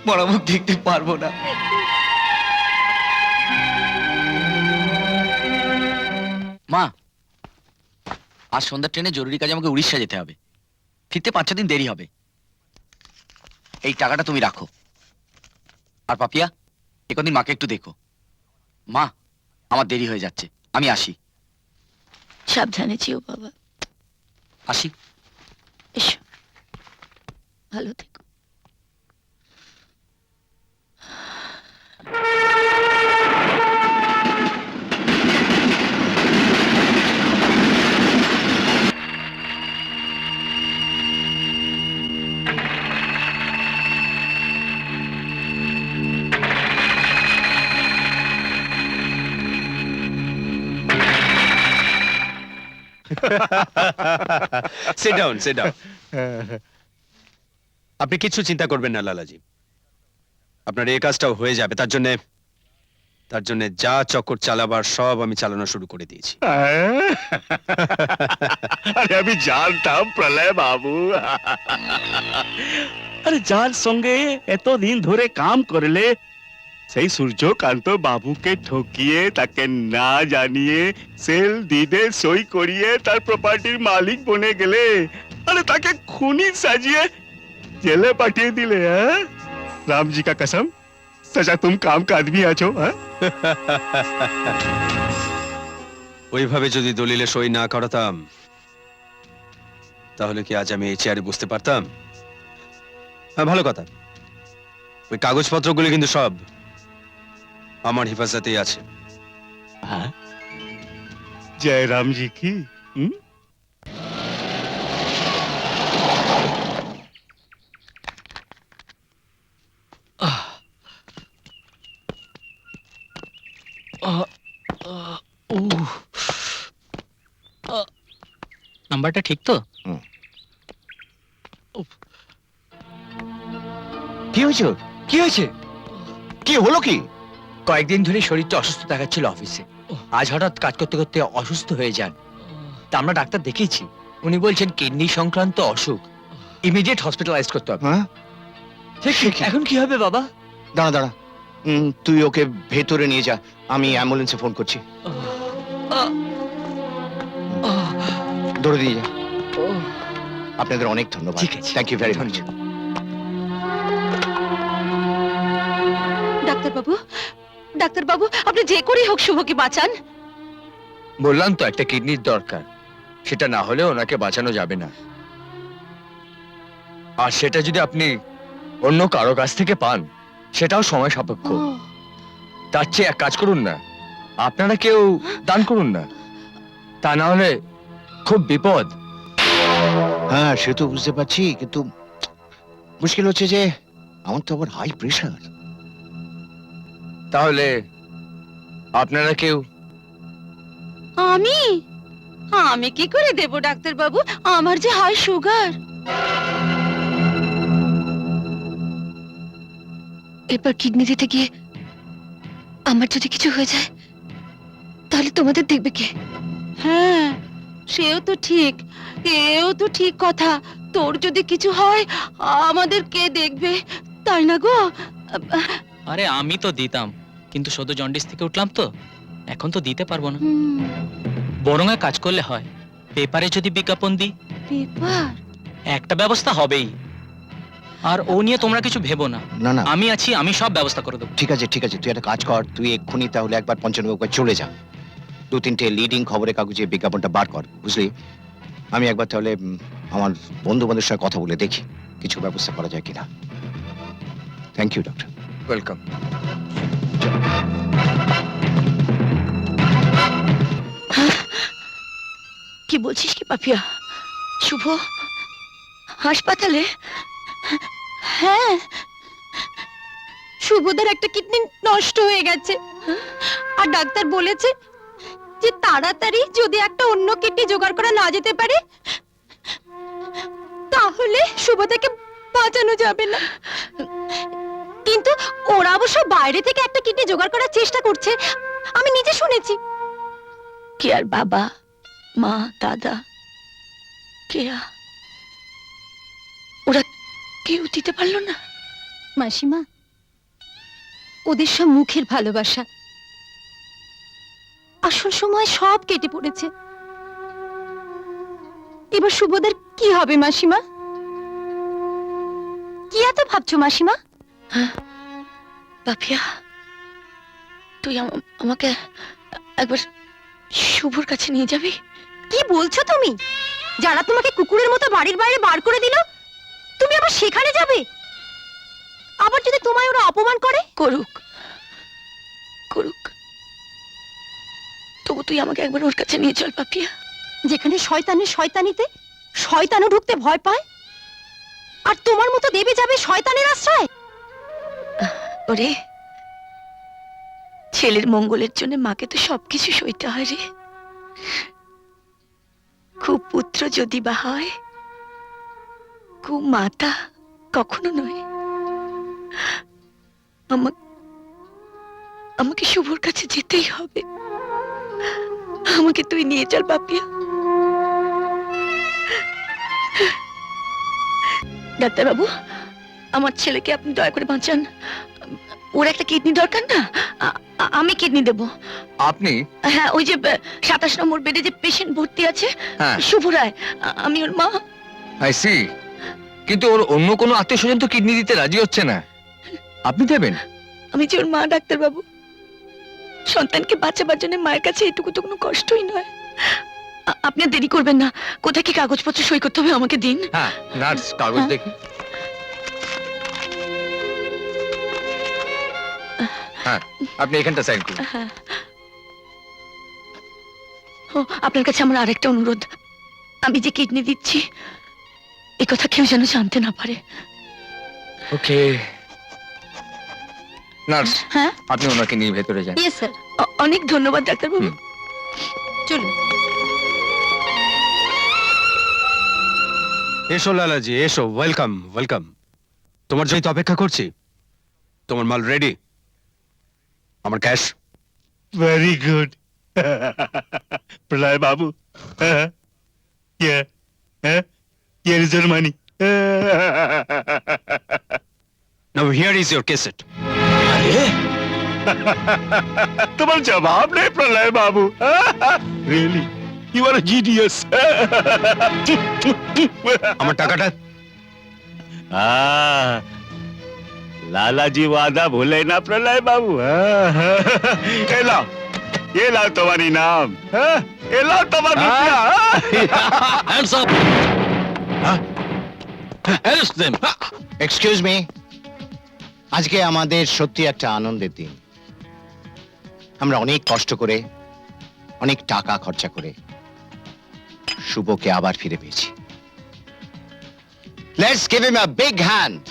মরা মুখ দেখতে পারবো না। মা, আজ সন্ধ্যার ট্রেনে জরুরি কাজে আমাকে উড়িষ্যা যেতে হবে, ফিরতে 5-6 দিন দেরি হবে। এই টাকাটা তুমি রাখো। আর পাপিয়া, একদিন মাকে একটু দেখো। মা, আমার দেরি হয়ে যাচ্ছে, আমি আসি। সাবধানে যেও বাবা। আসি। এসো, ভালো থেকো। Sit down, sit down. আপনি কিচ্ছু চিন্তা করবেন না লালাজি, আপনার এই কাজটাও হয়ে যাবে। তার জন্য যা চক্কর চালাবার সব আমি চালানো শুরু করে দিয়েছি। আরে আমি জানতাম প্রলয় বাবু। আরে যার সঙ্গে এতদিন ধরে কাম করলে, সেই সূর্যকান্ত বাবুকে ঠকিয়ে, তাকে না জানিয়ে সেল দিদে সই করিয়ে তার প্রপার্টির মালিক বনে গেলে, আরে তাকে খুনি সাজিয়ে জেলে পাঠিয়ে দিলে। হ্যাঁ, राम जी का कसम, सचा तुम काम का आदमी आछो। ওইভাবে যদি দলিলে সই না করাতাম, তাহলে কি আজ আমি এই চেয়ারে বসতে পারতাম? হ্যাঁ, ভালো কথা। ওই কাগজপত্রগুলো কিন্তু সব আমার হেফাজতেই আছে। जय राम जी की। নাম্বারটা ঠিক তো? কি হয়েছে ওর? কি হয়েছে? কি হলো কি? কয়েকদিন ধরে শরীরটা অসুস্থ দেখাচ্ছিল অফিসে, আজ হঠাৎ কাজ করতে করতে অসুস্থ হয়ে যান। তা আমরা ডাক্তার দেখিয়েছি, উনি বলছেন কিডনি সংক্রান্ত অসুখ, ইমিডিয়েট হসপিটালাইজ করতে হবে। হ্যাঁ, ঠিক, এখন কি হবে বাবা? দাঁড়া দাঁড়া, তুই ওকে ভেতরে নিয়ে যা, আমি অ্যাম্বুলেন্সে ফোন করছি। দৌড়ে দিয়ে যা। আপনাদের অনেক ধন্যবাদ। ঠিক আছে, থ্যাংক ইউ ভেরি মাচ। ডাক্তারবাবু, ডাক্তারবাবু, আপনি যে করেই হোক শুভকে বাঁচান। বললাম তো একটা কিডনির দরকার, সেটা না হলে ওনাকে বাঁচানো যাবে না। আর সেটা যদি আপনি অন্য কারো কাছ থেকে পান, সেটাও সময় সাপেক্ষ। তার চেয়ে এক কাজ করুন না, আপনারা কেউ দান করুন না, তা না হলে খুব বিপদ। হ্যাঁ, সে তো বুঝতে পারছি, কিন্তু মুশকিল হচ্ছে যে আমার তো আবার হাই প্রেশার। তাহলে আপনারা কেউ? আমি আমি কি করে দেব ডাক্তারবাবু, আমার যে হাই সুগার। এরপর কিডনি দিতে গিয়ে আমার যদি কিছু হয়ে যায়, তাহলে তোমাদের দেখবে কে? হ্যাঁ, সেও তো ঠিক, এও তো ঠিক কথা। তোর যদি কিছু হয়, আমাদের কে দেখবে, তাই না গো? আরে আমি তো দিতাম, কিন্তু শুধু জন্ডিস থেকে উঠলাম তো, এখন তো দিতে পারবো না। বরং এক কাজ করলে হয়, পেপারে যদি বিজ্ঞাপন দিই, পেপার? একটা ব্যবস্থা হবেই। আর ও নিয়ে তোমরা কিছু ভেবো না, না না, আমি আছি, আমি সব ব্যবস্থা করে দেবো। ঠিক আছে ঠিক আছে, তুই একটা কাজ কর, তুই এক্ষুনি তাহলে একবার পঞ্চানব্বই চলে যা, 2-3টে লিডিং খবরের কাগজে বিজ্ঞাপনটা বার কর, বুঝলি? আমি একবার তাহলে আমার বন্ধু বান্ধবের সঙ্গে কথা বলে দেখি কিছু ব্যবস্থা করা যায় কিনা। Thank you doctor. ওয়েলকাম। কি বলছিস কি পাপিয়া? শুভ হাসপাতালে? হ্যাঁ, শুভদার একটা কিডনি নষ্ট হয়ে গেছে, আর ডাক্তার বলেছে যে তাড়াতাড়ি যদি একটা অন্য কিডনি জোগাড় করা না যেতে পারে, তাহলে শুভদাকে বাঁচানো যাবে না। কিন্তু ওরা অবশ্য বাইরে থেকে একটা কিডনি জোগাড় করার চেষ্টা করছে, আমি নিজে শুনেছি। কি আর বাবা, মা, দাদা, কেয়া, ওরা কেউ দিতে পারলো না? মাসিমা, ওদের সব মুখের ভালোবাসা, আসল সময় সব কেটে পড়েছে। এবার শুভদার কি হবে মাসিমা? কি এত ভাবছো মাসিমা? বাপিয়া, তুই আমাকে একবার শুভর কাছে নিয়ে যাবি? কি বলছো তুমি? যারা তোমাকে কুকুরের মতো বাড়ির বাইরে বার করে দিল, তুমি আবার সেখানে যাবে? আবার যদি তোমায় ওরা অপমান করে? করুক, করুক, তবু তুই আমাকে একবার ওর কাছে নিয়ে চল পাপিয়া। যেখানে শয়তানের শয়তানিতে শয়তানও ঢুকতে ভয় পায়, আর তোমার মতো দেবে যাবে শয়তানের আশ্রয়? ওরে, ছেলের মঙ্গলের জন্য মাকে তো সবকিছু সইতে হয় রে। খুব পুত্র যদি বা হয়, খুব মাতা কখনো নয়। আমাকে শুভর কাছে যেতেই হবে। আমাকে তুই নিয়ে চল পাপিয়া। ডাক্তারবাবু, আমার ছেলেকে আপনি দয়া করে বাঁচান। ওর একটা কিডনি দরকার না, আমি কিডনি দেব। আপনি? হ্যাঁ, ওই যে 27 নম্বর বেডে যে পেশেন্ট ভর্তি আছে, হ্যাঁ। শুভ রায়, আমি ওর মা। I see. কিন্তু ওর অন্য কোনো আত্মীয় স্বজন তো কিডনি দিতে রাজি হচ্ছে না, আপনি দেবেন? আমি যে ওর মা ডাক্তারবাবু, সন্তানকে বাঁচাবার জন্য মায়ের কাছে এটুকু তো কোনো কষ্টই নয়। আপনি আর দেরি করবেন না, কোথায় কি কাগজপত্র সই করতে হবে আমাকে দিন। হ্যাঁ, নার্স কাগজ হ্যাঁ। দেখি। হ্যাঁ, আপনি এখানটা সাইন করুন। হ্যাঁ। ও, আপনার কাছে আমার আরেকটা অনুরোধ, আমি যে কিডনি দিচ্ছি এ কথা কেউ যেন জানতে না পারে। ওকে নার্স, হ্যাঁ, আপনি ওনাকে নিয়ে ভেতরে যান। Yes sir. অনেক ধন্যবাদ ডাক্তারবাবু। হুম। চলুন। এসো লালাজি, এসো, ওয়েলকাম ওয়েলকাম। তোমার জন্য তো অপেক্ষা করছি। তোমার মাল রেডি, আমার cash. Very good. Pralay Babu. Yeah. Here is your money. Now here is your cassette. তোমার জবাব নেই প্রলয় বাবু। Really? You are a genius. আমার টাকাটা? लाला जी वादा भूले ना प्रलय बाबू। ये लाओ तुम्हारी नाम, ये लाओ तुम्हारी रुपया। Hands up! Arrest them! Excuse me, আজকে আমাদের সত্যি একটা আনন্দের দিন। আমরা অনেক কষ্ট করে, অনেক টাকা খরচা করে শুভকে আবার ফিরে পেয়েছি। Let's give him a big hand.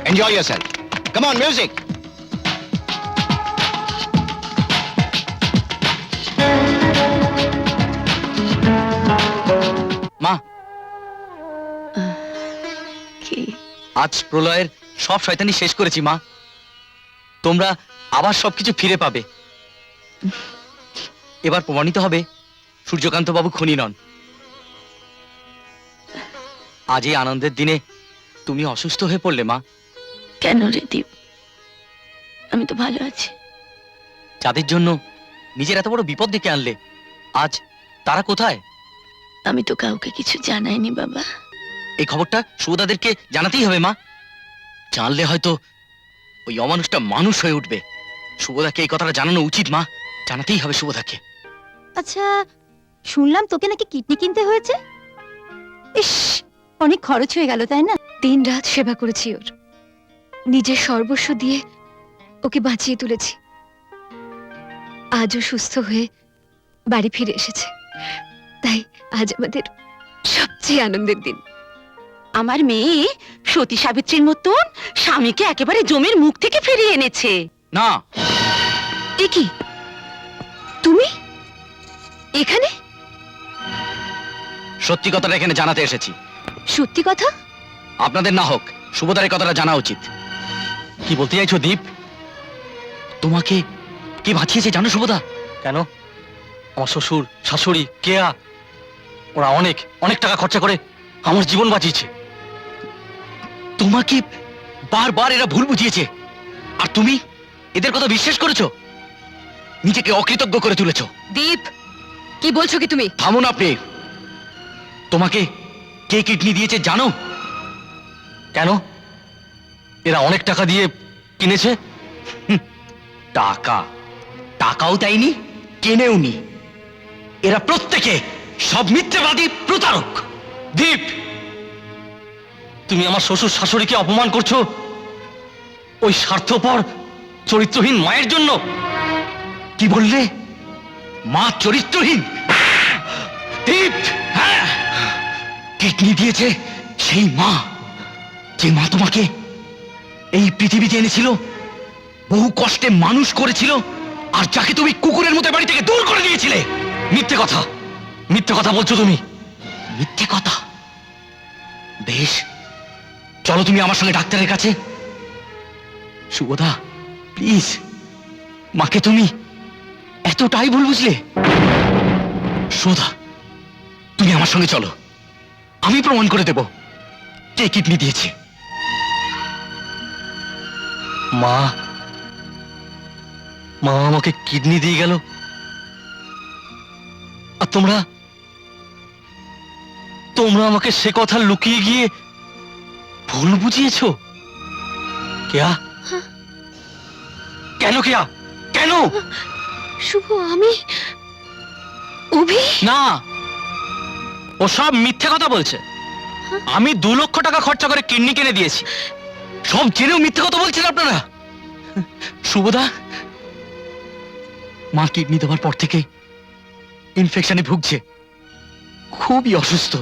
Enjoy yourself. Come on, music. মা, কি? আজ প্রলয়ের সব শয়তানি শেষ করেছি মা। তোমরা আবার সবকিছু ফিরে পাবে। এবার প্রমাণিত হবে সূর্যকান্ত বাবু খুনি নন। আজ এই আনন্দের দিনে তুমি অসুস্থ হয়ে পড়লে মা। কেন রে দীপ? আমি তো ভালো আছি। যাদের জন্য নিজের এত বড় বিপদ ডেকে আনলে, আজ তারা কোথায়? আমি তো কাউকে কিছু জানাইনি বাবা। এই খবরটা শুভদাদেরকে জানাতেই হবে মা। জানলে হয়তো ওই অমানুষটা মানুষ হয়ে উঠবে। শুভদাকে এই কথাটা জানানো উচিত মা, জানাতেই হবে শুভদাকে। আচ্ছা, শুনলাম তোকে নাকি কিডনি কিনতে হয়েছে। ইস, অনেক খরচ হয়ে গেল তাই না? দিন রাত সেবা করেছি ওর, নিজের সর্বস্ব দিয়ে ওকে বাঁচিয়ে তুলেছি। আজও সুস্থ হয়ে বাড়ি ফিরে এসেছে, তাই আজ আমাদের সবচেয়ে আনন্দের দিন। আমার মেয়ে সতী সাবিত্রীর মতন স্বামীকে একেবারে জমের মুখ থেকে ফিরিয়ে এনেছে। না, এ কি, তুমি এখানে? সত্যি কথাটা এখানে জানাতে এসেছি। সত্যি কথা? আপনাদের না হোক, শুভদার এই কথাটা জানা উচিত। কি বলতে চাইছো দীপ? তোমাকে কে বাঁচিয়েছে জানো শুভদা? কেন? আমার শ্বশুর, শাশুড়ি, কেয়া, ওরা অনেক অনেক টাকা খরচা করে আমার জীবন বাঁচিয়েছে। তোমাকে বারবার এরা ভুল বুঝিয়েছে, আর তুমি এদের কথা বিশ্বাস করেছো, নিজেকে অকৃতজ্ঞ করে তুলেছো। দীপ, কি বলছো কি তুমি? থামুন আপনি। তোমাকে কে কিডনি দিয়েছে জানো? কেন? এরা অনেক টাকা দিয়ে কিনেছে। টাকা টাকাও দেয়নি, কেনেও নি। এরা প্রত্যেকে সব মিথ্যেবাদী, প্রতারক। দীপ, তুমি আমার শ্বশুর শাশুড়িকে অপমান করছো ওই স্বার্থপর চরিত্রহীন মায়ের জন্য। কি বললে? মা চরিত্রহীন? দীপ, হ্যাঁ, কিডনি দিয়েছে সেই মা, যে মা তোমাকে এই পৃথিবীতে এনেছিল, বহু কষ্টে মানুষ করেছিল, আর যাকে তুমি কুকুরের মতো বাড়ি থেকে দূর করে দিয়েছিলে। মিথ্যে কথা, মিথ্যে কথা বলছো তুমি, মিথ্যে কথা। বেশ, চলো তুমি আমার সঙ্গে ডাক্তারের কাছে। শুভদা, প্লিজ, মাকে তুমি এতটাই ভুল বুঝলে? শুভদা, তুমি আমার সঙ্গে চলো, আমি প্রমাণ করে দেব কে কিডনি দিয়েছে। মা, মা আমাকে কিডনি দিয়ে গেল, আর তোমরা তোমরা আমাকে সে কথা লুকিয়ে গিয়ে ভুল বুঝিয়েছো। কেয়া, কেন কেয়া, কেন? শুভ, আমি অভি? না, ও সব মিথ্যে কথা বলছে। আমি 2 লক্ষ টাকা খরচা করে কিডনি কিনে দিয়েছি। সব জেনেও মিথ্যে কথা বলছেন আপনারা। শুভদা, মা কিডনি দেওয়ার পর থেকে ইনফেকশনে ভুগছে, খুবই অসুস্থ।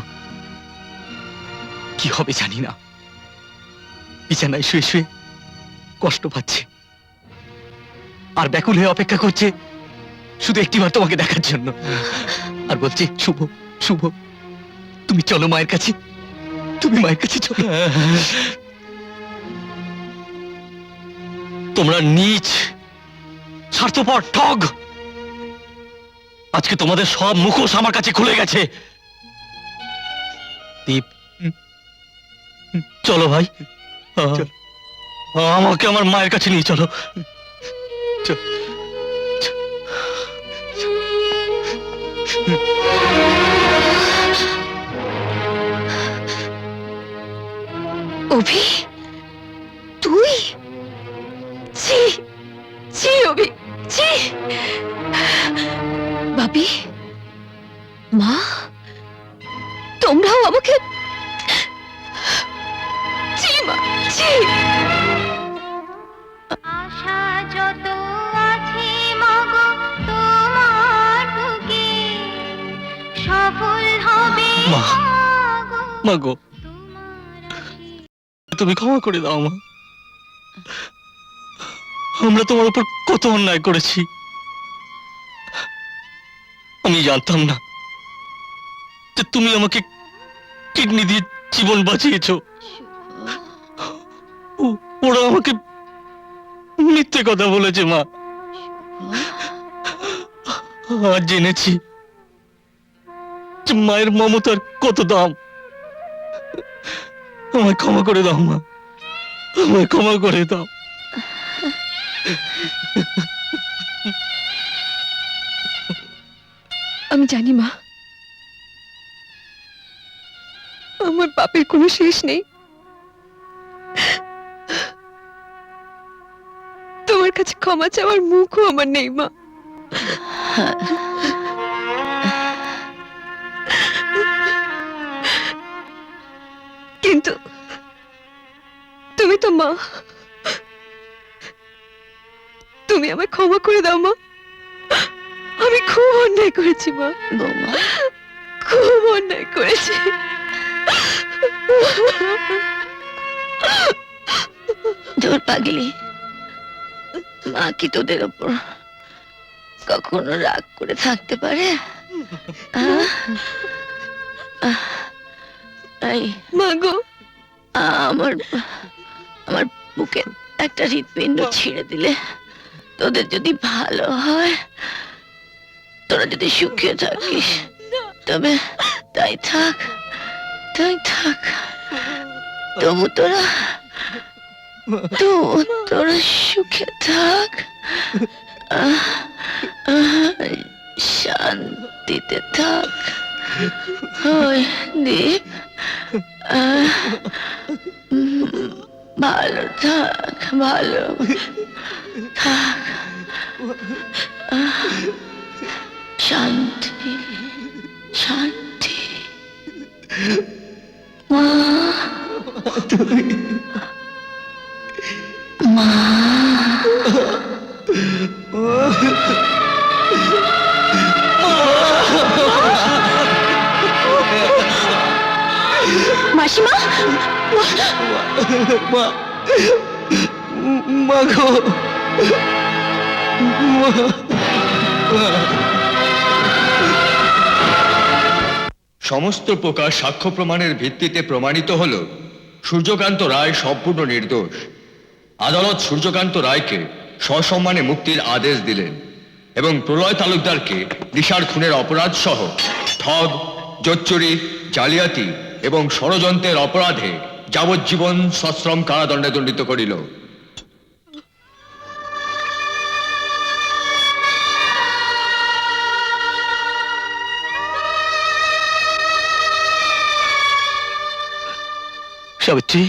কি হবে জানি না, বিছানায় শুয়ে শুয়ে কষ্ট পাচ্ছে, আর ব্যাকুল হয়ে অপেক্ষা করছে শুধু একটিবার তোমাকে দেখার জন্য। আর বলছে, শুভ, শুভ, তুমি চলো মায়ের কাছে, তুমি মায়ের কাছে চলো। তোমরা নীচ, স্বার্থপর, ঠগ। আজকে তোমাদের সব মুখোশ আমার কাছে খুলে গেছে। দীপ, চলো ভাই, আমাকে আমার মায়ের কাছে নিয়ে চলো। অভি, তুই? ছি ছি অভি, ছি। বাপি, মা, তোমরাও আমাকে ছি মা, ছি। আশা যত আছে মাগো তোমার বুকে, সফল হবে মা, মা গো, তুমি ক্ষমা করে দাও মা। আমরা তোমার উপর কত অন্যায় করেছি, আমি জানতাম না যে তুমি আমাকে কিডনি দিয়ে জীবন বাঁচিয়েছো। ওরা আমাকে মিথ্যে কথা বলেছে মা। আজ জেনেছি যে মায়ের মমতার কত দাম। আমায় ক্ষমা করে দাও মা, আমায় ক্ষমা করে দাও। আমি জানি মা, আমার পাপের কোনো শেষ নেই। তোমার কাছে ক্ষমা চাওয়ার মুখও আমার নেই মা। কিন্তু তুমি তো মা, তুমি আমায় ক্ষমা করে দাও মা। আমি খুব অন্যায় করেছি মা, খুব অন্যায় করেছি। দূর পাগলি, মা কি তোদের ওপর কখনো রাগ করে থাকতে পারে? ভাই মাগো আমার আমার বুকে একটা হৃৎপিণ্ড ছিঁড়ে দিলে তোদের যদি ভালো হয়, তোরা যদি সুখে থাকিস তবে তাই থাক, তাই থাক। তবু তোরা সুখে থাক, শান্তিতে থাক। ওই দীপ ভালো থাক, ভালো থাক। শান্তি শান্তি। মা মা মাসিমা, মাগো সমস্ত প্রকার সাক্ষ্য প্রমাণের ভিত্তিতে প্রমাণিত হল সূর্যকান্ত রায় সম্পূর্ণ নির্দোষ। আদালত সূর্যকান্ত রায়কে সসম্মানে মুক্তির আদেশ দিলেন এবং প্রলয় তালুকদারকে দিশার খুনের অপরাধ সহ ঠগ, জোচ্চুরি, জালিয়াতি এবং ষড়যন্ত্রের অপরাধে যাবজ্জীবন সশ্রম কারাদণ্ডে দণ্ডিত করিল। সাবিত্রী,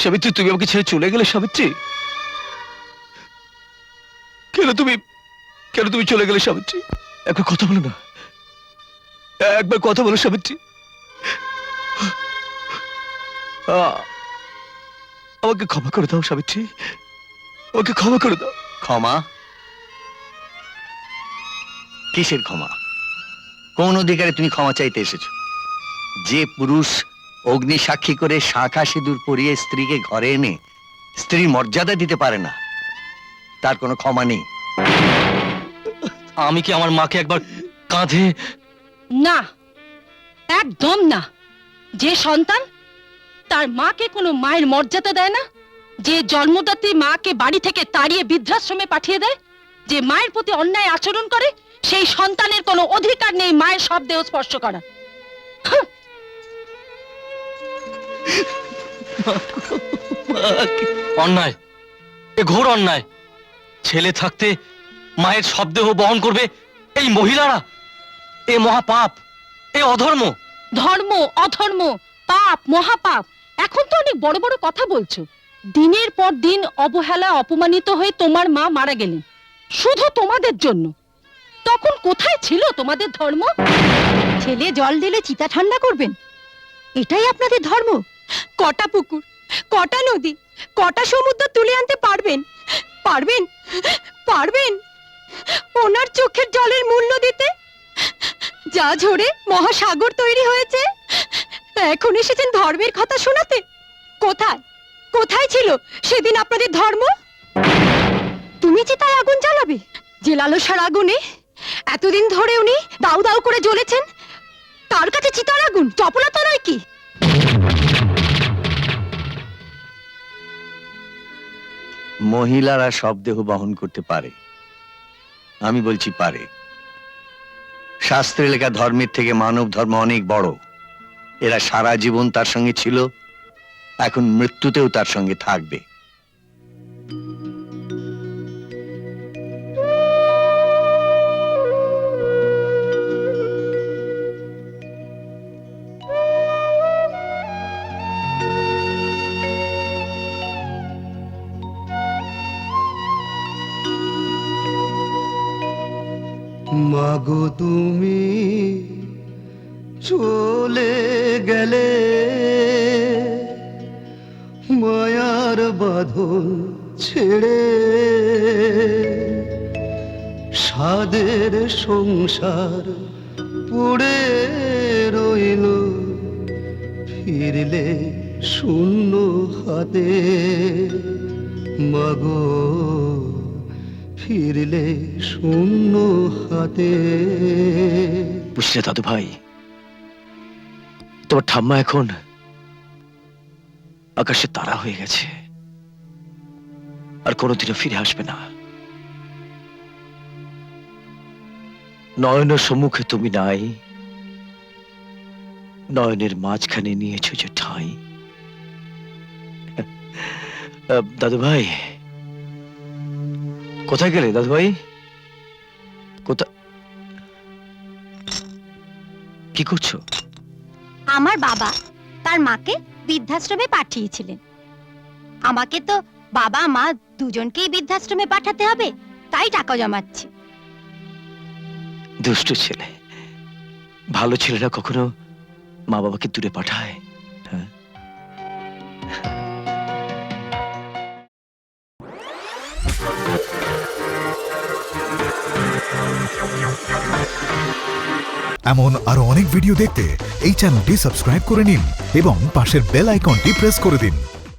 সাবিত্রী, তুমি আমাকে ছেড়ে চলে গেলে সাবিত্রী? কেন তুমি চলে গেলে সাবিত্রী? একবার কথা বলো না, একবার কথা বলো সাবিত্রী। আমাকে ক্ষমা করে দাও সাবিত্রী, আমাকে ক্ষমা করে দাও। ক্ষমা? কিসের ক্ষমা? কোন অধিকারে তুমি ক্ষমা চাইতে এসেছো? যে পুরুষ অগ্নি সাক্ষী করে শাঁখা সিঁদুর পরিয়ে স্ত্রীকে ঘরে এনে স্ত্রীর মর্যাদা দিতে পারে না, তার কোনো ক্ষমা নেই। আমি কি আমার মাকে একবার কাঁধে? না, একদম না। যে সন্তান তার মাকে কোনো মায়ের মর্যাদা দেয় না, যে জন্মদাত্রী মাকে বাড়ি থেকে তাড়িয়ে বৃদ্ধাশ্রমে পাঠিয়ে দেয়, যে মায়ের প্রতি অন্যায় আচরণ করে, সেই সন্তানের কোনো অধিকার নেই মায়ের সব দেহ স্পর্শ করা। অন্যায়, এ ঘোর অন্যায়। ছেলে থাকতে মায়ের শবদেহ বহন করবে এই মহিলারা? এ মহাপাপ, এ অধর্ম। ধর্ম, অধর্ম, পাপ, মহাপাপ, এখন তো অনেক বড় বড় কথা বলছো। দিনের পর দিন অবহেলা, অপমানিত হয়ে তোমার মা মারা গেলেন শুধু তোমাদের জন্য। তখন কোথায় ছিল তোমাদের ধর্ম? ছেলে জল দিলে চিতা ঠান্ডা করবেন, এটাই আপনাদের ধর্ম? কটা পুকুর, কটা নদী, কটা সমুদ্র তুলে আনতে পারবেন? পারবেন? পারবেন ওনার চোখের জলের মূল্য দিতে? যা ঝরে মহাসাগর তৈরি হয়েছে, এখন এসেছেন ধর্মের কথা শোনাতে? কোথায় কোথায় ছিল সেদিন আপনাদের ধর্ম? তুমি চিতায় আগুন জ্বালাবে? যে লালসার আগুনে এতদিন ধরে উনি দাউ দাউ করে জ্বলেছেন, তার কাছে চিতার আগুন চপলতা নয় কি? মহিলারা সব দেহ বহন করতে পারে, আমি বলছি পারে। শাস্ত্রে লেখা ধর্মের থেকে মানব ধর্ম অনেক বড়। এরা সারা জীবন তার সঙ্গে ছিল, এখন মৃত্যুতেও তার সঙ্গে থাকবে। মাগো তুমি চলে গেলে, মায়ার বাঁধন ছেড়ে, সাদের সংসার পড়ে রইল, ফিরলে শূন্য হাতে। মাগো ফিরলে শূন্য হাতে। বুঝলে দাদু ভাই, তোমার ঠাম্মা এখন আকাশে তারা হয়ে গেছে, আর কোনোদিনও ফিরে আসবে না। নয়নের সম্মুখে তুমি নাই, নয়নের মাঝখানে নিয়েছো যে ঠাঁই। দাদু ভাই, কোথায় গেলে দাদু ভাই? কি করছো? আমার বাবা তার মাকে বৃদ্ধাশ্রমে পাঠিয়েছিলেন। আমাকে তো বাবা মা দুজনকেই বৃদ্ধাশ্রমে পাঠাতে হবে, তাই টাকা জমাচ্ছি। দুষ্টু ছেলে। ভালো ছেলেরা কখনো মা বাবাকে দূরে পাঠায়? হ্যাঁ। এমন আরো অনেক ভিডিও দেখতে এই চ্যানেলটি সাবস্ক্রাইব করে নিন এবং পাশের বেল আইকনটি প্রেস করে দিন।